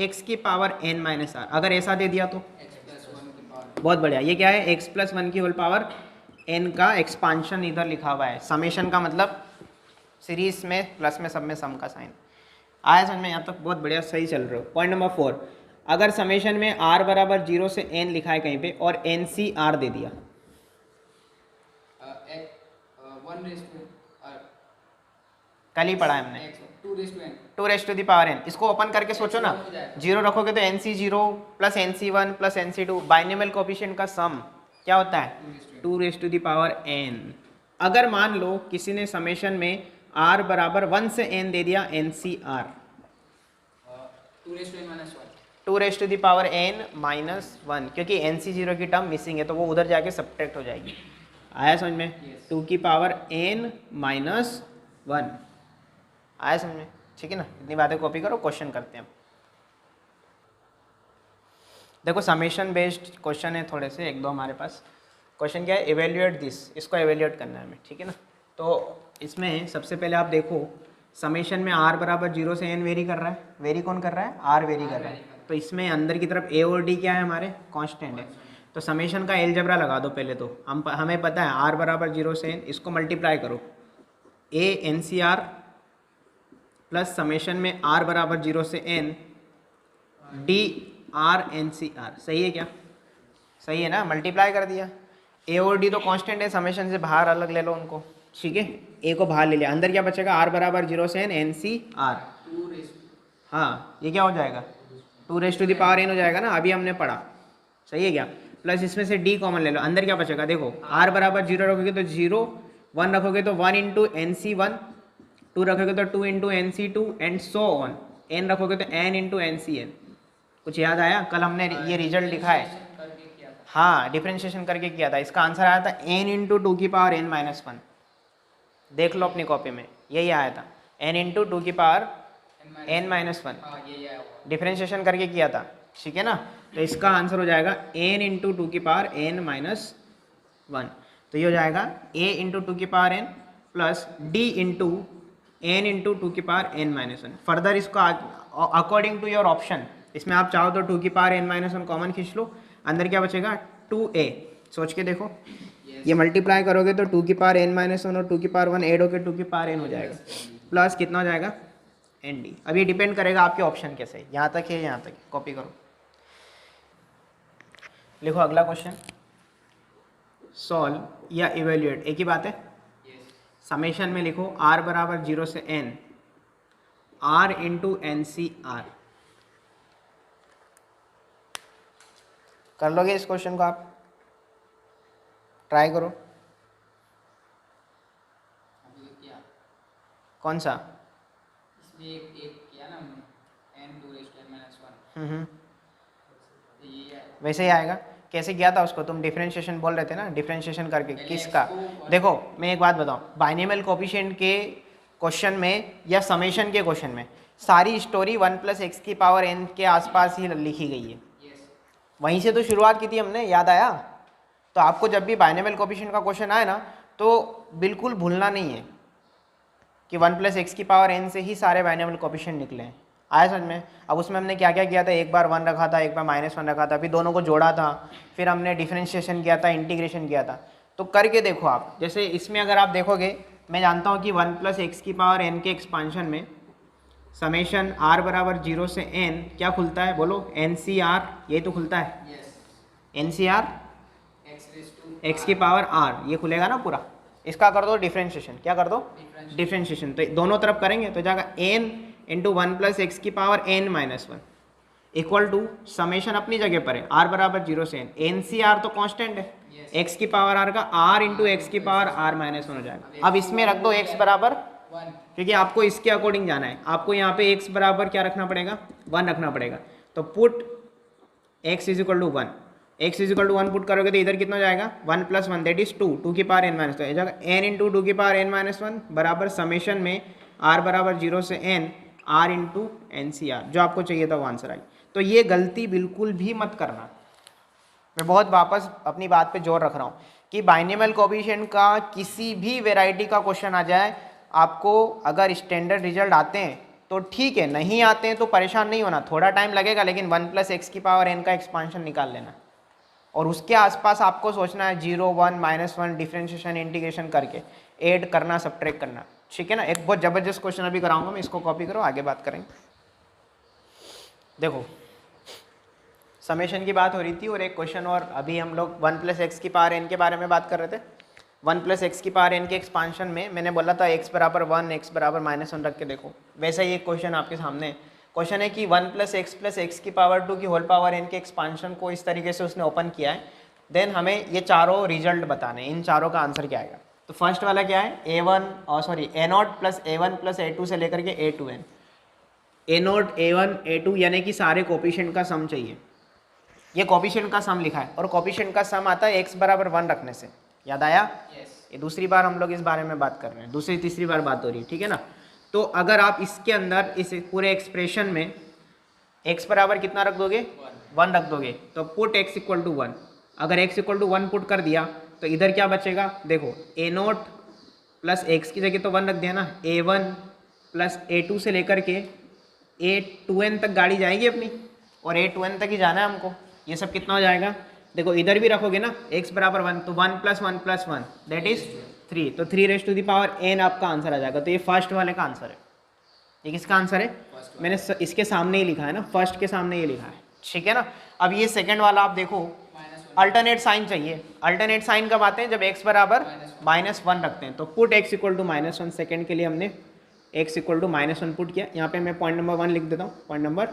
x की पावर n माइनस आर, अगर ऐसा दे दिया तो x प्लस 1 की पावर, बहुत बढ़िया, ये क्या है, x प्लस 1 की होल पावर n का एक्सपांशन इधर लिखा हुआ है। समेशन का मतलब सीरीज में प्लस में सब में सम का साइन आया समझ में, यहाँ तक बहुत बढ़िया, सही चल रहे हो। पॉइंट नंबर 4, अगर समेशन में r बराबर 0 से n लिखा है कहीं पे और NCR दे दिया, 1 रेज़ टू कल ही पढ़ा है हमने, 2 raise to n, 2 raise to the power n, इसको ओपन करके सोचो ना, 0 रखोगे तो NC0 plus NC1 plus NC2, binomial coefficient का सम क्या होता है, 2 raise to the power n। अगर मान लो किसी ने समेशन में r बराबर 1 से n दे दिया NCR, 2 raise to n minus 1, 2 raise to the power n minus 1, क्योंकि NC0 की टर्म मिसिंग है तो वो उधर जाके सब्ट्रैक्ट हो जाएगी, आया समझ में, 2 की पावर n माइनस 1, आया समझ में, ठीक है ना। इतनी बातें कॉपी करो, क्वेश्चन करते हैं। देखो समेशन बेस्ड क्वेश्चन है, थोड़े से 1-2 हमारे पास। क्वेश्चन क्या है, एवेल्यूएट दिस, इसको एवेल्यूएट करना है हमें, ठीक है ना। तो इसमें सबसे पहले आप देखो समेशन में r बराबर 0 से n वेरी कर रहा है, वेरी कौन कर रहा है, r वेरी कर रहा है, तो इसमें अंदर की तरफ a और d क्या है हमारे, कांस्टेंट है, तो समेशन का एलजेब्रा लगा दो पहले, तो हमें पता है r बराबर 0 से n, इसको मल्टीप्लाई करो, a NCR प्लस समेशन में आर बराबर 0 से n d r n c r, सही है क्या? सही है ना, मल्टीप्लाई कर दिया। ए और डी तो कांस्टेंट है, समेशन से बाहर अलग ले लो उनको, ठीक है। ए को बाहर ले लिया, अंदर क्या बचेगा? आर बराबर 0 से एन एन सी आर। हाँ, ये क्या हो जाएगा? 2 raise to the power n हो जाएगा ना, अभी हमने पढ़ा, सही है क्या? प्लस इसमें से डी कॉमन ले लो, अंदर क्या बचेगा? देखो आर बराबर 0 रखोगे तो 0, 1 रखोगे तो 1 इंटू एन सी 1, 2 रखोगे तो 2 into n c 2 and so on, n रखोगे तो n into n c n. कुछ याद आया? कल हमने ये रिजल्ट लिखा है, हाँ डिफ्रेंशिएशन करके किया था। इसका आंसर आया था n इंटू 2 की पावर n माइनस 1, देख लो अपनी कॉपी में, यही आया था n इंटू 2 की पावर n माइनस 1, डिफ्रेंशिएशन करके किया था, ठीक है ना। तो इसका आंसर हो जाएगा n इंटू 2 की पावर n माइनस 1, तो ये हो जाएगा a इंटू 2 की power n plus d into n into 2 की पावर n माइनस 1। फर्दर इसको अकॉर्डिंग टू योर ऑप्शन, इसमें आप चाहो तो 2 की पावर n माइनस 1 कॉमन खींच लो, अंदर क्या बचेगा? 2a। सोच के देखो, ये मल्टीप्लाई करोगे तो 2 की पावर n माइनस 1 और 2 की पावर 1 ऐड होकर 2 की पावर n हो जाएगा, प्लस कितना हो जाएगा? nd। अब ये डिपेंड करेगा आपके ऑप्शन कैसे है, यहाँ तक है, यहाँ तक है, कॉपी करो। लिखो अगला क्वेश्चन, सॉल्व या इवेल्युएट एक ही बात है। समेशन में लिखो r बराबर 0 से n r into n c r. कर लोगे इस क्वेश्चन को? आप ट्राई करो। कौन सा? इसमें एक किया ना n 2 raised to n minus 1, तो ये वैसे ही आएगा। कैसे किया था उसको? तुम डिफरेंशिएशन बोल रहे थे ना, डिफरेंशिएशन करके किसका? देखो मैं एक बात बताऊं, बाइनोमियल कोफिशिएंट के क्वेश्चन में या समेशन के क्वेश्चन में सारी स्टोरी 1 प्लस एक्स की पावर n के आसपास ही लिखी गई है। वहीं से तो शुरुआत की थी हमने, याद आया? तो आपको जब भी बाइनोमियल कोफिशिएंट का क्वेश्चन आए ना, तो बिल्कुल भूलना नहीं है कि 1 प्लस एक्स की पावर n से ही सारे बाइनोमियल कोफिशिएंट निकले हैं। आया समझ में? अब उसमें हमने क्या क्या किया था? एक बार 1 रखा था, एक बार -1 रखा था, फिर दोनों को जोड़ा था, फिर हमने डिफरेंशिएशन किया था, इंटीग्रेशन किया था। तो करके देखो आप, जैसे इसमें अगर आप देखोगे, मैं जानता हूँ कि 1 प्लस एक्स की पावर n के एक्सपांशन में समेशन r बराबर 0 से n क्या खुलता है? बोलो, एन सी आर, यही तो खुलता है, एन सी आर एक्स की पावर r, ये खुलेगा ना पूरा। इसका कर दो डिफरेंशिएशन, क्या कर दो? डिफरेंशिएशन। तो दोनों तरफ करेंगे तो जाएगा n इंटू 1 प्लस एक्स की power n minus 1 equal to summation अपनी जगह पर है r बराबर 0 से n, एन सी आर तो कांस्टेंट है, x की पावर r का r इंटू एक्स की पावर r माइनस 1 हो जाएगा। अब इसमें रख दो x बराबर 1, क्योंकि आपको इसके अकॉर्डिंग जाना है, आपको यहाँ पे x बराबर क्या रखना पड़ेगा? 1 रखना पड़ेगा। तो put x is equal to 1, x is equal to 1 put करोगे तो इधर कितना हो जाएगा? 1 प्लस 1 दैट इज 2, 2 की पावर n माइनस 2 जाएगा n इंटू 2 की पावर n माइनस 1 बराबर समेशन में r बराबर 0 से n r into n c r, जो आपको चाहिए था वो आंसर आई। तो ये गलती बिल्कुल भी मत करना। मैं बहुत वापस अपनी बात पे जोर रख रहा हूँ कि बाइनोमियल कोएफिशिएंट का किसी भी वेराइटी का क्वेश्चन आ जाए, आपको अगर स्टैंडर्ड रिजल्ट आते हैं तो ठीक है, नहीं आते हैं तो परेशान नहीं होना, थोड़ा टाइम लगेगा, लेकिन 1 प्लस एक्स की पावर n का एक्सपांशन निकाल लेना और उसके आसपास आपको सोचना है 0 1 -1 डिफरेंशिएशन इंटीग्रेशन करके ऐड करना, सब्ट्रैक्ट करना, ठीक है ना। एक बहुत ज़बरदस्त क्वेश्चन अभी कराऊंगा मैं, इसको कॉपी करो, आगे बात करेंगे। देखो समेशन की बात हो रही थी और एक क्वेश्चन और, अभी हम लोग 1 प्लस एक्स की पावर n के बारे में बात कर रहे थे। 1 प्लस एक्स की पावर n के एक्सपांशन में मैंने बोला था x बराबर 1 x बराबर -1 रख के देखो, वैसा ही एक क्वेश्चन आपके सामने है। क्वेश्चन है कि 1 प्लस एक्स की पावर 2 की होल पावर n के एक्सपांशन को इस तरीके से उसने ओपन किया है, देन हमें ये चारों रिजल्ट बताने, इन चारों का आंसर क्या आएगा। तो फर्स्ट वाला क्या है? a0 plus a1 plus a2 से लेकर के a2n, a0 a1 a2 यानी कि सारे कोफिशिएंट का सम चाहिए। ये कोफिशिएंट का सम लिखा है और कोफिशिएंट का सम आता है x बराबर 1 रखने से, याद आया? ये दूसरी बार हम लोग इस बारे में बात कर रहे हैं, दूसरी तीसरी बार बात हो रही है, ठीक है ना। तो अगर आप इसके अंदर इस पूरे एक्सप्रेशन में x बराबर कितना रख दोगे? 1 रख दोगे, तो पुट x इक्वल टू 1। अगर x इक्वल टू 1 पुट कर दिया तो इधर क्या बचेगा? देखो a0 प्लस एक्स की जगह तो 1 रख दिया ना, a1 प्लस a2 से लेकर के a2n तक गाड़ी जाएगी अपनी, और a2n तक ही जाना है हमको। ये सब कितना हो जाएगा? देखो इधर भी रखोगे ना x बराबर 1, तो 1 प्लस 1 प्लस 1 दैट इज 3, तो 3 raise to the power n आपका आंसर आ जाएगा। तो ये फर्स्ट वाले का आंसर है, ये किसका आंसर है? First मैंने इसके सामने ही लिखा है ना, फर्स्ट के सामने ये लिखा है, ठीक है ना। अब ये सेकंड वाला आप देखो, -1 अल्टरनेट साइन चाहिए। अल्टरनेट साइन कब आते हैं? जब x बराबर -1 रखते हैं। तो put x equal to -1, second के लिए हमने x इक्वल टू -1 पुट किया। यहाँ पे मैं पॉइंट नंबर 1 लिख देता हूँ, पॉइंट नंबर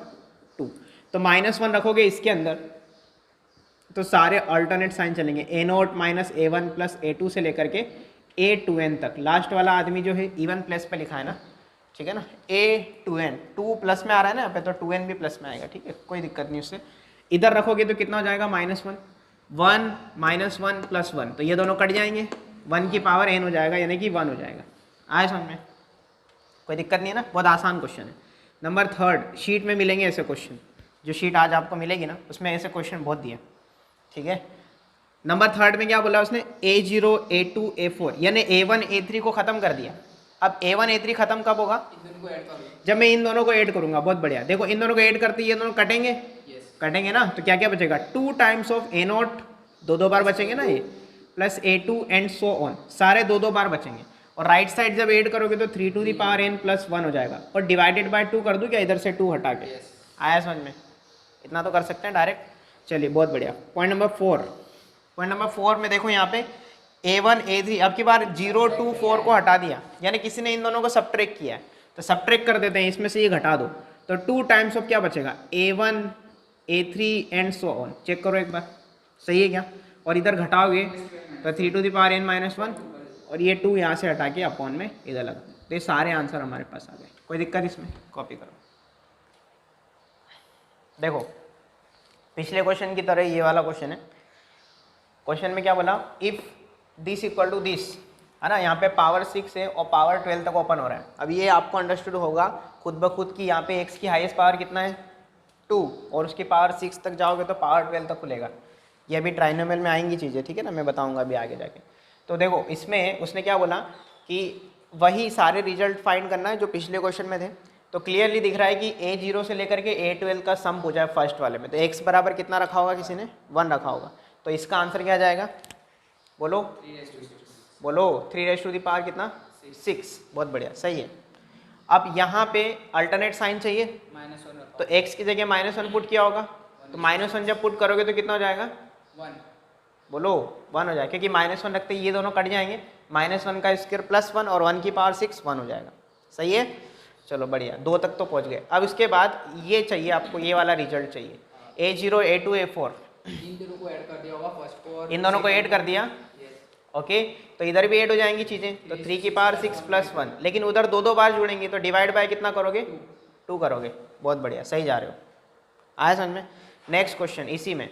2। तो -1 रखोगे इसके अंदर तो सारे अल्टरनेट साइन चलेंगे, a0 minus a1 plus a2 से लेकर के a2n तक। लास्ट वाला आदमी जो है इवन प्लस पे लिखा है ना, ठीक है ना, a2n, 2 प्लस में आ रहा है ना यहाँ पे, तो 2n भी प्लस में आएगा, ठीक है, कोई दिक्कत नहीं उससे। इधर रखोगे तो कितना हो जाएगा? -1, 1 -1 प्लस 1, तो ये दोनों कट जाएंगे, 1 की पावर n हो जाएगा, यानी कि 1 हो जाएगा। आए समझ में? कोई दिक्कत नहीं है ना, बहुत आसान क्वेश्चन है। नंबर 3 शीट में मिलेंगे ऐसे क्वेश्चन, जो शीट आज आपको मिलेगी ना उसमें ऐसे क्वेश्चन बहुत दिए, ठीक है। नंबर 3 में क्या बोला उसने? a0 a2 a4, यानी a1 a3 को खत्म कर दिया। अब a1 a3 खत्म कब होगा? इन दोनों को ऐड करो। जब मैं इन दोनों को ऐड करूंगा। बहुत बढ़िया, देखो इन दोनों को ऐड करते ये दोनों कटेंगे, यस कटेंगे ना, तो क्या क्या बचेगा? 2 टाइम्स ऑफ a0, दो बार बचेंगे ना ये, plus a2 and so on, सारे दो बार बचेंगे। और राइट साइड जब ऐड करोगे तो 3 to the power n plus 1 हो जाएगा। और डिवाइडेड बाय 2 कर दूं क्या इधर से 2 हटा के? यस आया समझ में? इतना तो कर सकते हैं डायरेक्ट। चलिए बहुत बढ़िया। पॉइंट नंबर 4, पॉइंट नंबर 4 में देखो यहाँ पे a1 a3, अब की बार 0 2 4 को हटा दिया, यानी किसी ने इन दोनों को सब्ट्रैक्ट किया है, तो सब्ट्रैक्ट कर देते हैं, इसमें से ये घटा दो, तो 2 टाइम्स ऑफ क्या बचेगा? a1 a3 and so on. Check करो एक बार, सही है क्या? और इधर घटाओगे तो 3 to the power n minus 1, और ये 2 यहाँ से हटा के अपॉन में इधर लगा, तो ये सारे आंसर हमारे पास आ गए। कोई दिक्कत इसमें? कॉपी करो। देखो पिछले क्वेश्चन की तरह ये वाला क्वेश्चन है। क्वेश्चन में क्या बोला? If this equal to this, है ना, यहाँ पे पावर 6 है और पावर 12 तक ओपन हो रहा है। अब ये आपको अंडरस्टूड होगा खुद ब खुद कि यहाँ पे x की हाईएस्ट पावर कितना है? 2, और उसकी पावर 6 तक जाओगे तो पावर 12 तक खुलेगा। ये अभी ट्राइनोमियल में आएंगी चीज़ें, ठीक है ना, मैं बताऊँगा अभी आगे जाके। तो देखो इसमें उसने क्या बोला कि वही सारे रिजल्ट फाइंड करना है जो पिछले क्वेश्चन में थे। तो क्लियरली दिख रहा है कि a0 से लेकर के a12 का सम पूछा है फर्स्ट वाले में। तो x बराबर कितना रखा होगा? किसी ने 1 रखा होगा। तो इसका आंसर क्या जाएगा? बोलो 3 बोलो, 3 टू द पावर कितना? 6। बहुत बढ़िया, सही है। अब यहाँ पे अल्टरनेट साइन चाहिए, -1 तो x की जगह -1 पुट किया होगा, तो -1 जब पुट करोगे तो कितना हो जाएगा? 1 बोलो 1 हो जाएगा, क्योंकि -1 रखते ही ये दोनों कट जाएंगे, -1 का स्क्वायर प्लस 1 और 1 की पावर 6, 1 हो जाएगा। सही है, चलो बढ़िया, 2 तक तो पहुँच गए। अब इसके बाद ये चाहिए आपको, ये वाला रिजल्ट चाहिए, a0 a2 a4, इन दोनों को ऐड कर दिया होगा फर्स्ट को, और इन दोनों को ऐड कर दिया, ओके, तो इधर भी ऐड हो जाएंगी चीज़ें, तो 3 की पावर 6 प्लस 1, लेकिन उधर दो बार जुड़ेंगी, तो डिवाइड बाय कितना करोगे? 2 करोगे। बहुत बढ़िया, सही जा रहे हो। आया समझ में? नेक्स्ट क्वेश्चन इसी में,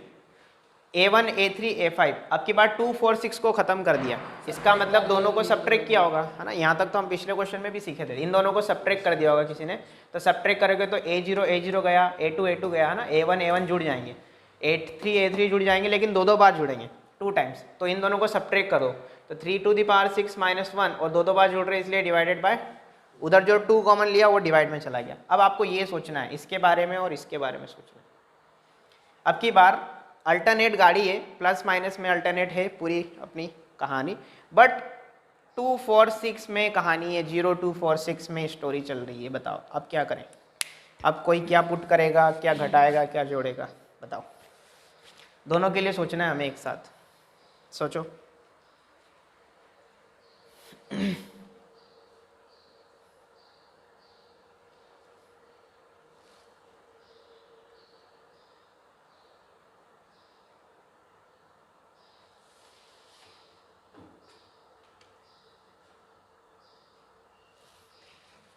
a1 a3 a5, अब की बार 2 4 6 को खत्म कर दिया, इसका मतलब दोनों को सब्ट्रैक्ट किया होगा, है ना। यहाँ तक तो हम पिछले क्वेश्चन में भी सीखे थे। इन दोनों को सब्ट्रैक्ट कर दिया होगा किसी ने, तो सब्ट्रैक्ट करोगे तो a0 a0 गया, a2 a2 गया, है ना, a1 a1 जुड़ जाएंगे, a3 a3 जुड़ जाएंगे, लेकिन दो बार जुड़ेंगे 2 टाइम्स। तो इन दोनों को सब्ट्रैक्ट करो, तो 3 टू द पावर 6 माइनस 1, और दो बार जुड़ रहे इसलिए डिवाइडेड बाय, उधर जो 2 कॉमन लिया वो डिवाइड में चला गया। अब आपको ये सोचना है, इसके बारे में और इसके बारे में सोचना है। अब की बार अल्टरनेट गाड़ी है, प्लस माइनस में अल्टरनेट है पूरी अपनी कहानी, बट 2 4 6 में कहानी है, 0 2 4 6 में स्टोरी चल रही है। बताओ अब क्या करें? अब कोई क्या पुट करेगा, क्या घटाएगा, क्या जोड़ेगा? बताओ। दोनों के लिए सोचना है हमें एक साथ, सोचो।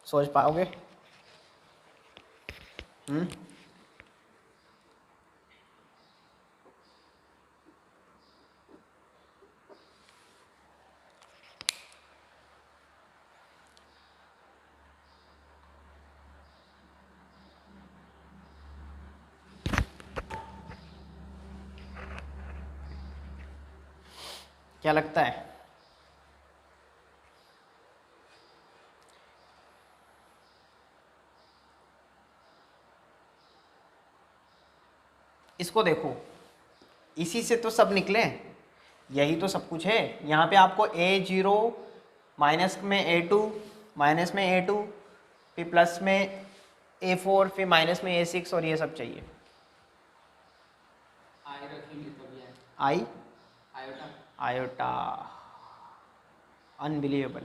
सोच पाओगे? क्या लगता है? इसको देखो, इसी से तो सब निकले, यही तो सब कुछ है। यहाँ पे आपको a0 माइनस में a2, माइनस में a2, फिर प्लस में A4, फिर माइनस में A6 और ये सब चाहिए। आई रखेंगे तो भी आई आयोटा आयोटा, अनबिलीवेबल,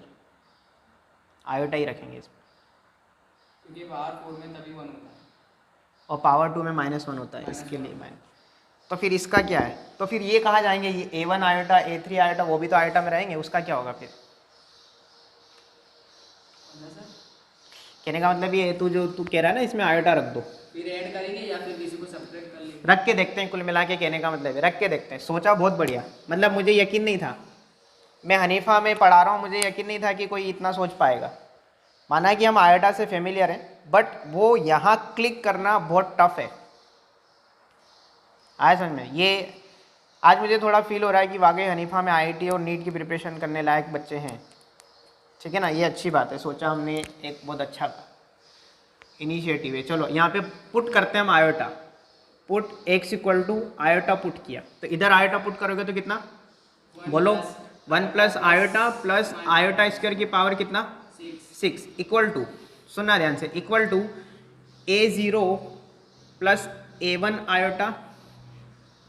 आयोटा ही रखेंगे इसमें। क्योंकि पावर 4 में तभी 1 होता है और पावर 2 में -1 होता है, इसके लिए माइनस। तो फिर इसका क्या है, तो फिर ये कहाँ जाएंगे, ये A1 आयोटा A3 आयोटा वो भी तो आयोटा में रहेंगे, उसका क्या होगा फिर? सर कहने का मतलब ये तू कह रहा है ना इसमें आयोटा रख दो, फिर ऐड करेंगे या फिर किसी को सब्ट्रैक्ट कर लेंगे। रख के देखते हैं, कुल मिला के कहने का मतलब है रख के देखते हैं। सोचा बहुत बढ़िया, मतलब मुझे यकीन नहीं था, मैं हनीफा में पढ़ा रहा हूँ, मुझे यकीन नहीं था कि कोई इतना सोच पाएगा। माना कि हम आयोटा से फेमिलियर हैं, बट वो यहाँ क्लिक करना बहुत टफ है। आया समझ में? ये आज मुझे थोड़ा फील हो रहा है कि वाकई हनीफा में IIT और नीट की प्रिपरेशन करने लायक बच्चे हैं, ठीक है ना, ये अच्छी बात है। सोचा हमने एक बहुत अच्छा इनिशिएटिव है। चलो यहाँ पे पुट करते हैं हम iota, put x equal to iota put किया, तो इधर आयोटा पुट करोगे तो कितना, बोलो 1 plus iota plus iota square की पावर कितना, 6 इक्वल टू, सुनना ध्यान से, equal to A0 plus A1 iota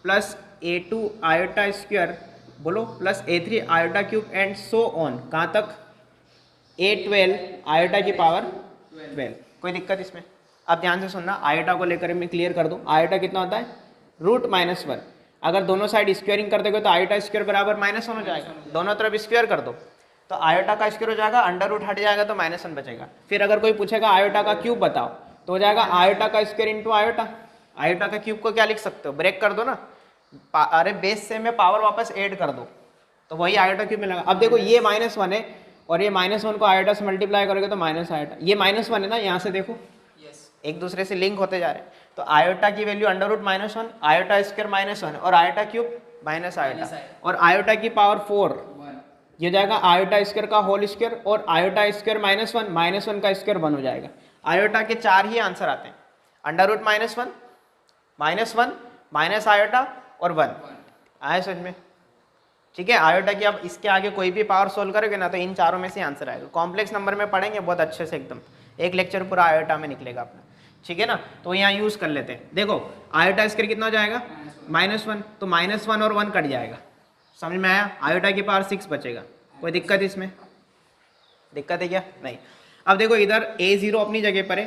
plus A2 iota square, बोलो plus A3 iota cube and so on, कहाँ तक, A12 आयोटा की पावर 12। कोई दिक्कत इसमें? अब ध्यान से सुनना, आयोटा को लेकर मैं क्लियर कर दूं, आयोटा कितना होता है, √-1। अगर दोनों साइड स्क्वायरिंग कर दोगे तो आयोटा स्क्वायर बराबर -1 हो जाएगा, दोनों तरफ स्क्वायर कर दो तो आयोटा का स्क्वायर हो जाएगा, अंडर रूट हट जाएगा तो -1 बचेगा। फिर अगर कोई पूछेगा आयोटा का क्यूब बताओ, तो हो जाएगा आयोटा का स्क्वायर इंटू आयोटा। आयोटा का क्यूब को क्या लिख सकते हो, ब्रेक कर दो ना, अरे बेस से में पावर वापस ऐड कर दो तो वही आयोटा क्यूब मिलेगा। अब देखो ये -1 है और ये -1 को आयोटा से मल्टीप्लाई करोगे तो माइनस आयोटा, ये -1 है ना, यहाँ से देखो एक दूसरे से लिंक होते जा रहे हैं। तो आयोटा की वैल्यू √-1, आयोटा स्क्वायर -1 और आयोटा क्यूब माइनस आयोटा, और आयोटा की पावर 4 ये जाएगा आयोटा स्क्वायर का होल स्क्वायर, और आयोटा स्क्वायर -1 का स्क्वायर 1 हो जाएगा। आयोटा के 4 ही आंसर आते हैं, √-1, -1, माइनस आयोटा और 1। आया समझ में? ठीक है, आयोटा की अब इसके आगे कोई भी पावर सोल्व करोगे ना तो इन चारों में से आंसर आएगा। कॉम्प्लेक्स नंबर में पढ़ेंगे बहुत अच्छे से, एकदम एक लेक्चर पूरा आयोटा में निकलेगा अपना, ठीक है ना। तो यहाँ यूज़ कर लेते हैं, देखो आयोटा स्क्वायर कितना हो जाएगा, -1, तो -1 और 1 कट जाएगा, समझ में आया। आयोटा की पावर 6 बचेगा। कोई दिक्कत इसमें, दिक्कत है क्या? नहीं। अब देखो इधर A0 अपनी जगह पर है,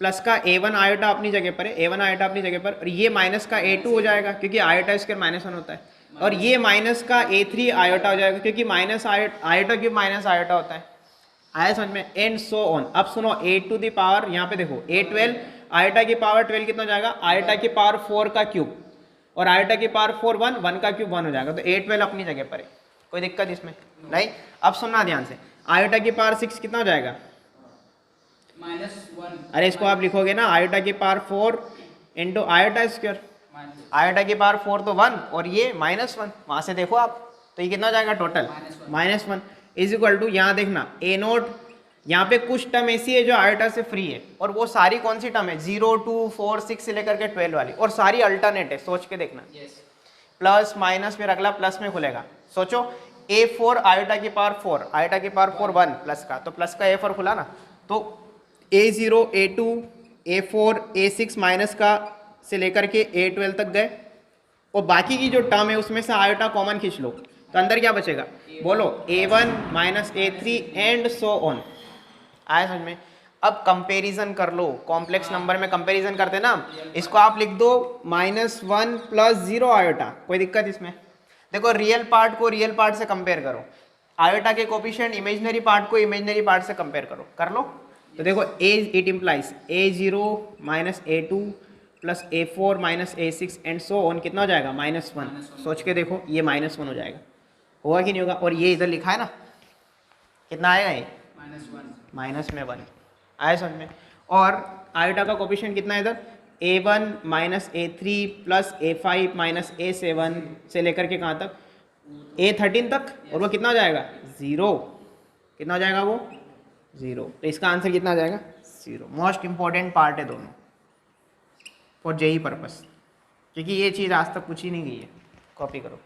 प्लस का A1 आयोटा अपनी जगह पर है, A1 आयोटा अपनी जगह पर, और ये माइनस का A2 हो जाएगा क्योंकि आयोटा स्क्वायर -1 होता है, और ये माइनस का A3 आयोटा हो जाएगा क्योंकि minus iota cube minus iota होता है। आया समझ में? And so on. अब सुनो, A to पावर, यहाँ पे देखो A12 आयोटा की पावर 12 कितना हो जाएगा, आयोटा की पावर 4 का क्यूब, और आयोटा की पावर 4 1 का क्यूब 1 हो जाएगा, तो A12 अपनी जगह पर है। कोई दिक्कत इसमें नहीं। अब सुनना ध्यान से, आयोटा की पावर 6 कितना हो जाएगा, -1। अरे इसको आप लिखोगे ना, आयोटा की power 4 into iota square, iota की पावर 4 तो 1 और ये -1, वहाँ से देखो आप, तो ये कितना हो जाएगा टोटल, -1 इज इक्वल टू, यहाँ देखना A0, यहाँ पे कुछ टर्म ऐसी है जो आयोटा से फ्री है, और वो सारी कौन सी टर्म है, 0, 2, 4, 6 से लेकर के 12 वाली, और सारी अल्टरनेट है, सोच के देखना, प्लस माइनस फिर अगला प्लस में खुलेगा। सोचो A4 आयोटा की पावर 4, आयोटा की पावर 4 1 प्लस का, तो प्लस का A4 खुला ना, तो A0 A2 A4 A6 minus का से लेकर के A12 तक गए, और बाकी की जो टर्म है उसमें से आयोटा कॉमन खींच लो, तो अंदर क्या बचेगा, बोलो A1 A3 and so on. आया समझ में? अब कंपैरिजन कर लो, कॉम्प्लेक्स नंबर में कंपैरिजन करते ना, इसको आप लिख दो -1 प्लस 0 आयोटा। कोई दिक्कत इसमें? देखो रियल पार्ट को रियल पार्ट से कंपेयर करो, आयोटा के कोफिशिएंट इमेजिनरी पार्ट को इमेजिनरी पार्ट से कंपेयर करो, कर लो। तो देखो it implies A0 A2 plus A4 A6 and so on, कितना हो जाएगा, -1। सोच के देखो, ये -1 हो जाएगा, होगा कि नहीं होगा? और ये इधर लिखा है ना, कितना आएगा ये, -1। आया समझ में? और आयोटा का कोफिशिएंट कितना है इधर, A1 A3 plus A5 A7 से लेकर के कहाँ तक, A13 तक, और वो कितना हो जाएगा, 0। कितना हो जाएगा वो, 0। तो इसका आंसर कितना आ जाएगा, 0। मोस्ट इंपॉर्टेंट पार्ट है दोनों फॉर जेई पर्पस, क्योंकि ये चीज़ आज तक पूछी नहीं गई है। कॉपी करो।